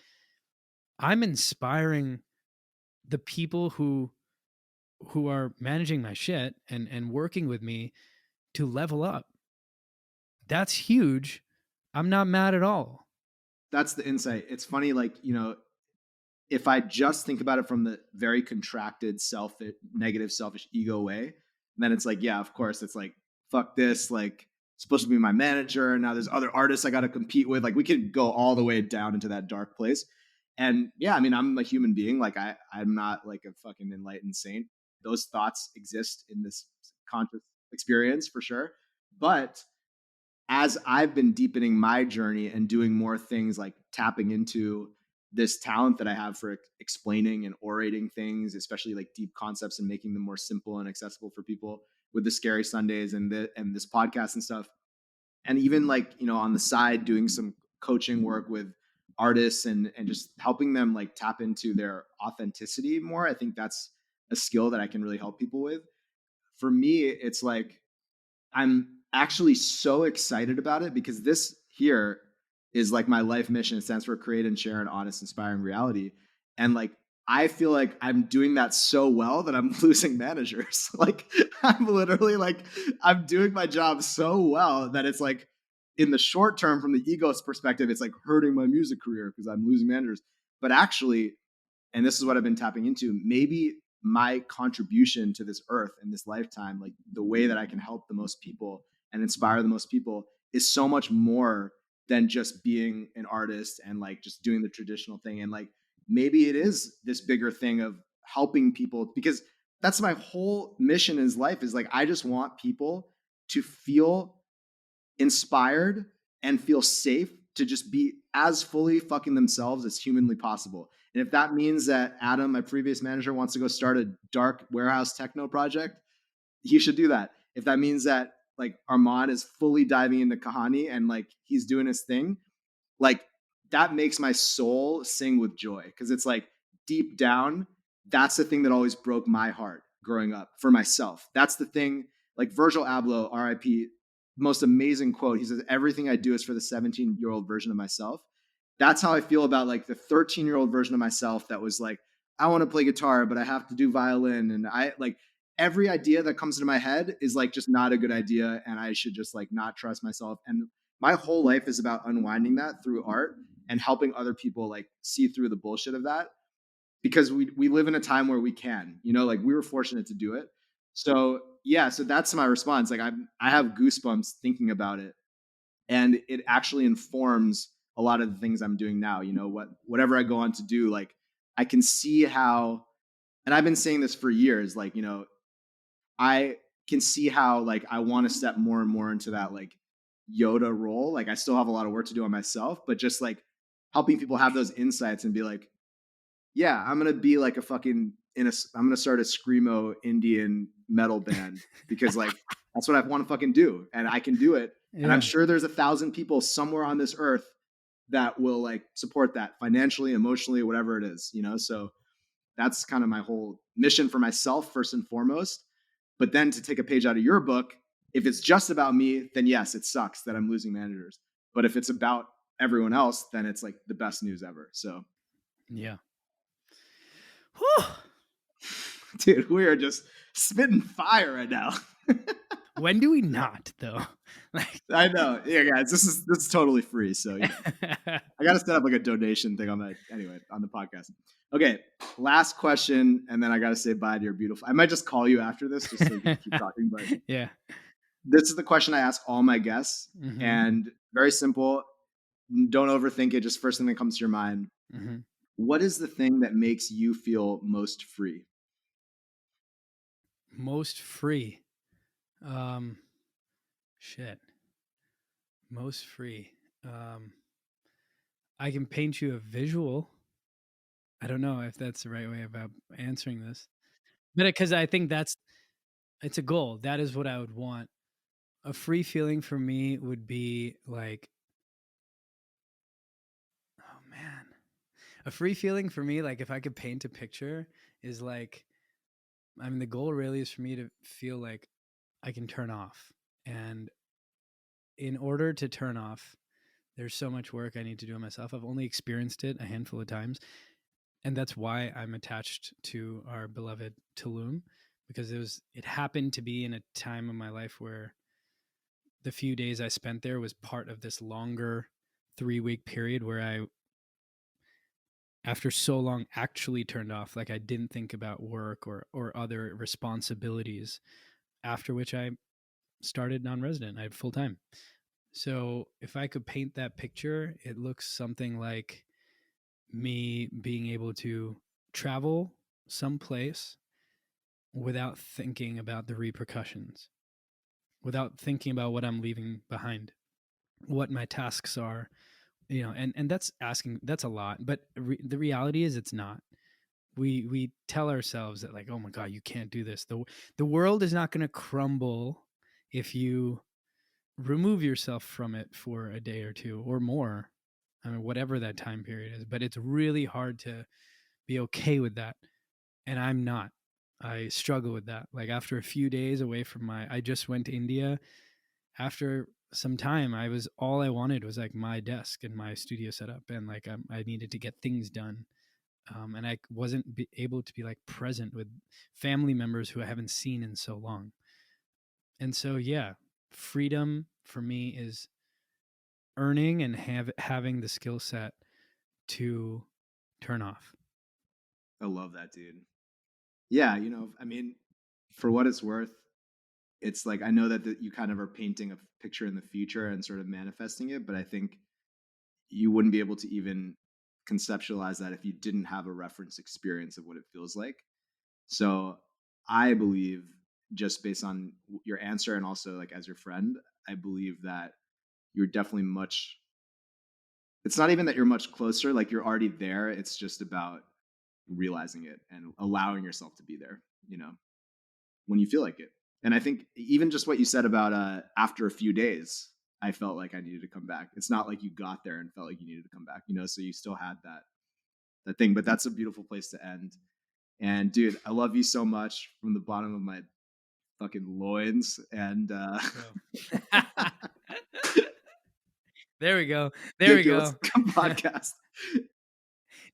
I'm inspiring the people who are managing my shit and working with me to level up. That's huge. I'm not mad at all. That's the insight. It's funny, like, if I just think about it from the very contracted, negative, selfish ego way, then it's like, yeah, of course, it's like, fuck this, like, supposed to be my manager. Now there's other artists I got to compete with. Like, we could go all the way down into that dark place. And yeah, I mean, I'm a human being. Like, I'm not like a fucking enlightened saint. Those thoughts exist in this conscious experience for sure. But as I've been deepening my journey and doing more things like tapping into this talent that I have for explaining and orating things, especially like deep concepts and making them more simple and accessible for people with the Scary Sundays and this podcast and stuff. And even like, on the side doing some coaching work with artists and just helping them like tap into their authenticity more. I think that's a skill that I can really help people with. For me, it's like I'm actually so excited about it because this here is like my life mission. It stands for create and share an honest, inspiring reality. And like, I feel like I'm doing that so well that I'm losing managers. Like, I'm literally like, I'm doing my job so well that it's like, in the short term, from the ego's perspective, it's like hurting my music career because I'm losing managers. But actually, and this is what I've been tapping into, maybe my contribution to this earth in this lifetime, like the way that I can help the most people and inspire the most people, is so much more than just being an artist and like just doing the traditional thing. And like maybe it is this bigger thing of helping people, because that's my whole mission in life, is like I just want people to feel inspired and feel safe to just be as fully fucking themselves as humanly possible. And if that means that Adam, my previous manager, wants to go start a dark warehouse techno project, he should do that. If that means that like Armaan is fully diving into Kahani and like he's doing his thing, like that makes my soul sing with joy, because it's like deep down, that's the thing that always broke my heart growing up for myself. That's the thing. Like Virgil Abloh, RIP, most amazing quote. He says, everything I do is for the 17-year-old version of myself. That's how I feel about like the 13-year-old version of myself that was like, I want to play guitar, but I have to do violin. And I like every idea that comes into my head is like just not a good idea. And I should just like not trust myself. And my whole life is about unwinding that through art and helping other people like see through the bullshit of that, because we live in a time where we can, like we were fortunate to do it. So yeah, so that's my response. Like I have goosebumps thinking about it, and it actually informs a lot of the things I'm doing now. Whatever I go on to do, like I can see how, and I've been saying this for years, like, I can see how like I want to step more and more into that like Yoda role. Like I still have a lot of work to do on myself, but just like helping people have those insights and be like, yeah, I'm gonna be like I'm gonna start a screamo Indian metal band because like that's what I want to fucking do, and I can do it. Yeah. And I'm sure there's 1,000 people somewhere on this earth that will like support that financially, emotionally, whatever it is, So that's kind of my whole mission for myself first and foremost. But then to take a page out of your book, if it's just about me, then yes, it sucks that I'm losing managers. But if it's about everyone else, then it's like the best news ever. So yeah. Whew. Dude, we are just spitting fire right now. When do we not, though? Like, I know. Yeah, guys, this is totally free. So I got to set up like a donation thing on that anyway on the podcast. Okay, last question, and then I got to say bye to your beautiful. I might just call you after this just so you can keep talking. But yeah, this is the question I ask all my guests, and very simple. Don't overthink it. Just first thing that comes to your mind. What is the thing that makes you feel most free? Most free. Um, shit. Most free. I can paint you a visual. I don't know if that's the right way about answering this, but because I think it's a goal. That is what I would want. A free feeling for me would be like, oh man, a free feeling for me, like if I could paint a picture, is like, I mean, the goal really is for me to feel like I can turn off. And in order to turn off, there's so much work I need to do on myself. I've only experienced it a handful of times. And that's why I'm attached to our beloved Tulum, because it happened to be in a time of my life where the few days I spent there was part of this longer 3-week period where I, after so long, actually turned off. Like I didn't think about work or other responsibilities, after which I started non-resident. I had full time. So if I could paint that picture, it looks something like me being able to travel someplace without thinking about the repercussions, without thinking about what I'm leaving behind, what my tasks are, and that's a lot, but the reality is it's not. We tell ourselves that, like, oh my god, you can't do this. The world is not going to crumble if you remove yourself from it for a day or two or more. I mean, whatever that time period is, but it's really hard to be okay with that. And I'm not. I struggle with that. Like after a few days away from I just went to India. After some time, all I wanted was like my desk and my studio setup, and like I needed to get things done. And I wasn't able to be like present with family members who I haven't seen in so long. And so, yeah, freedom for me is earning and having the skill set to turn off. I love that, dude. Yeah, I mean, for what it's worth, it's like I know that you kind of are painting a picture in the future and sort of manifesting it, but I think you wouldn't be able to even conceptualize that if you didn't have a reference experience of what it feels like. So I believe, just based on your answer and also like as your friend, I believe that you're definitely it's not even that you're much closer, like you're already there. It's just about realizing it and allowing yourself to be there, when you feel like it. And I think even just what you said about after a few days, I felt like I needed to come back. It's not like you got there and felt like you needed to come back, so you still had that thing. But that's a beautiful place to end. And dude, I love you so much from the bottom of my fucking loins. And there we go. There we go. Podcast.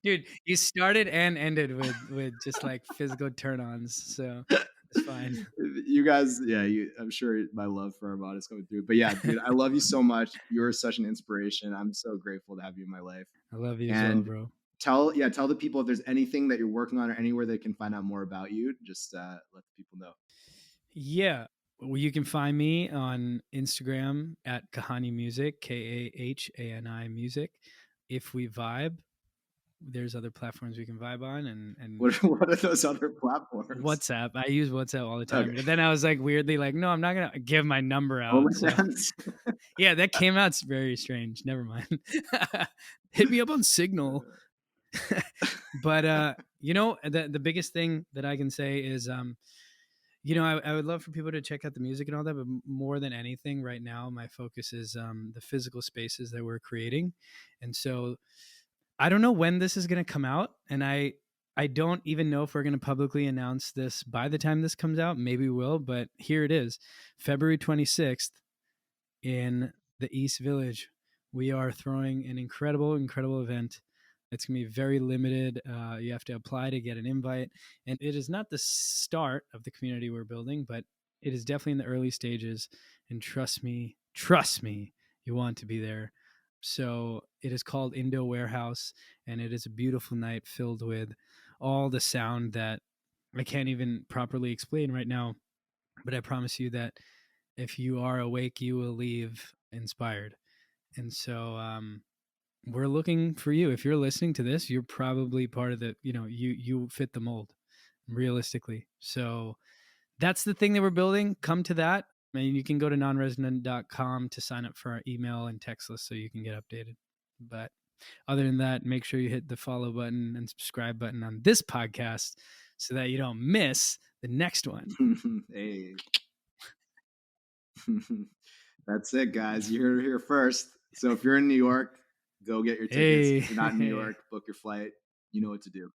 Dude, you started and ended with just like physical turn-ons, so it's fine. You guys, yeah, I'm sure my love for Armaan is coming through. But yeah, dude, I love you so much. You're such an inspiration. I'm so grateful to have you in my life. I love you as well, bro. Tell the people if there's anything that you're working on or anywhere they can find out more about you. Just let the people know. Yeah. Well, you can find me on Instagram at Kahani Music, KAHANI Music. If we vibe, there's other platforms we can vibe on. And what are those other platforms? WhatsApp. I use WhatsApp all the time. Okay. But then I was like weirdly like, no, I'm not going to give my number out. Yeah, that came out very strange. Never mind. Hit me up on Signal. But the biggest thing that I can say is I would love for people to check out the music and all that, but more than anything right now, my focus is the physical spaces that we're creating. And so I don't know when this is going to come out, and I don't even know if we're going to publicly announce this by the time this comes out. Maybe we will, but here it is. February 26th in the East Village. We are throwing an incredible event. It's going to be very limited. You have to apply to get an invite. And it is not the start of the community we're building, but it is definitely in the early stages. And trust me, you want to be there. So it is called Indo Warehouse, and it is a beautiful night filled with all the sound that I can't even properly explain right now. But I promise you that if you are awake, you will leave inspired. And so we're looking for you. If you're listening to this, you're probably part of the, you fit the mold realistically. So that's the thing that we're building. Come to that. I mean, you can go to nonresident.com to sign up for our email and text list so you can get updated. But other than that, make sure you hit the follow button and subscribe button on this podcast so that you don't miss the next one. Hey. That's it, guys. You heard it here first. So if you're in New York, go get your tickets. If you're not in New York, book your flight. You know what to do.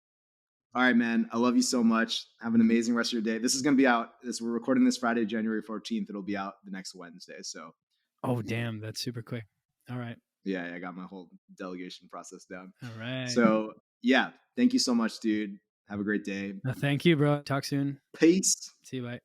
All right, man. I love you so much. Have an amazing rest of your day. This is going to be out. We're recording this Friday, January 14th. It'll be out the next Wednesday. So. Oh, damn. That's super quick. All right. Yeah, I got my whole delegation process down. All right. So, yeah. Thank you so much, dude. Have a great day. Thank you, bro. Talk soon. Peace. See you. Bye.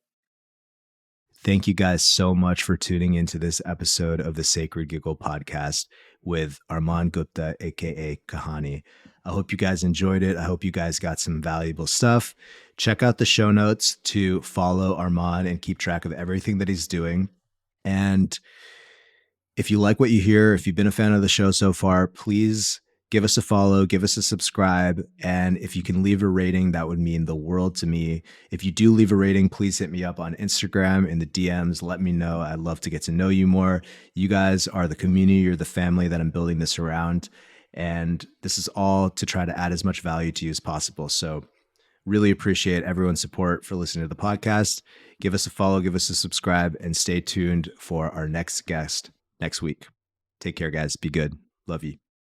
Thank you guys so much for tuning into this episode of the Sacred Giggle podcast with Armaan Gupta, aka Kahani. I hope you guys enjoyed it. I hope you guys got some valuable stuff. Check out the show notes to follow Armaan and keep track of everything that he's doing. And if you like what you hear, if you've been a fan of the show so far, please give us a follow, give us a subscribe. And if you can leave a rating, that would mean the world to me. If you do leave a rating, please hit me up on Instagram in the DMs. Let me know. I'd love to get to know you more. You guys are the community, you're the family that I'm building this around. And this is all to try to add as much value to you as possible. So really appreciate everyone's support for listening to the podcast. Give us a follow, give us a subscribe, and stay tuned for our next guest next week. Take care, guys. Be good. Love you.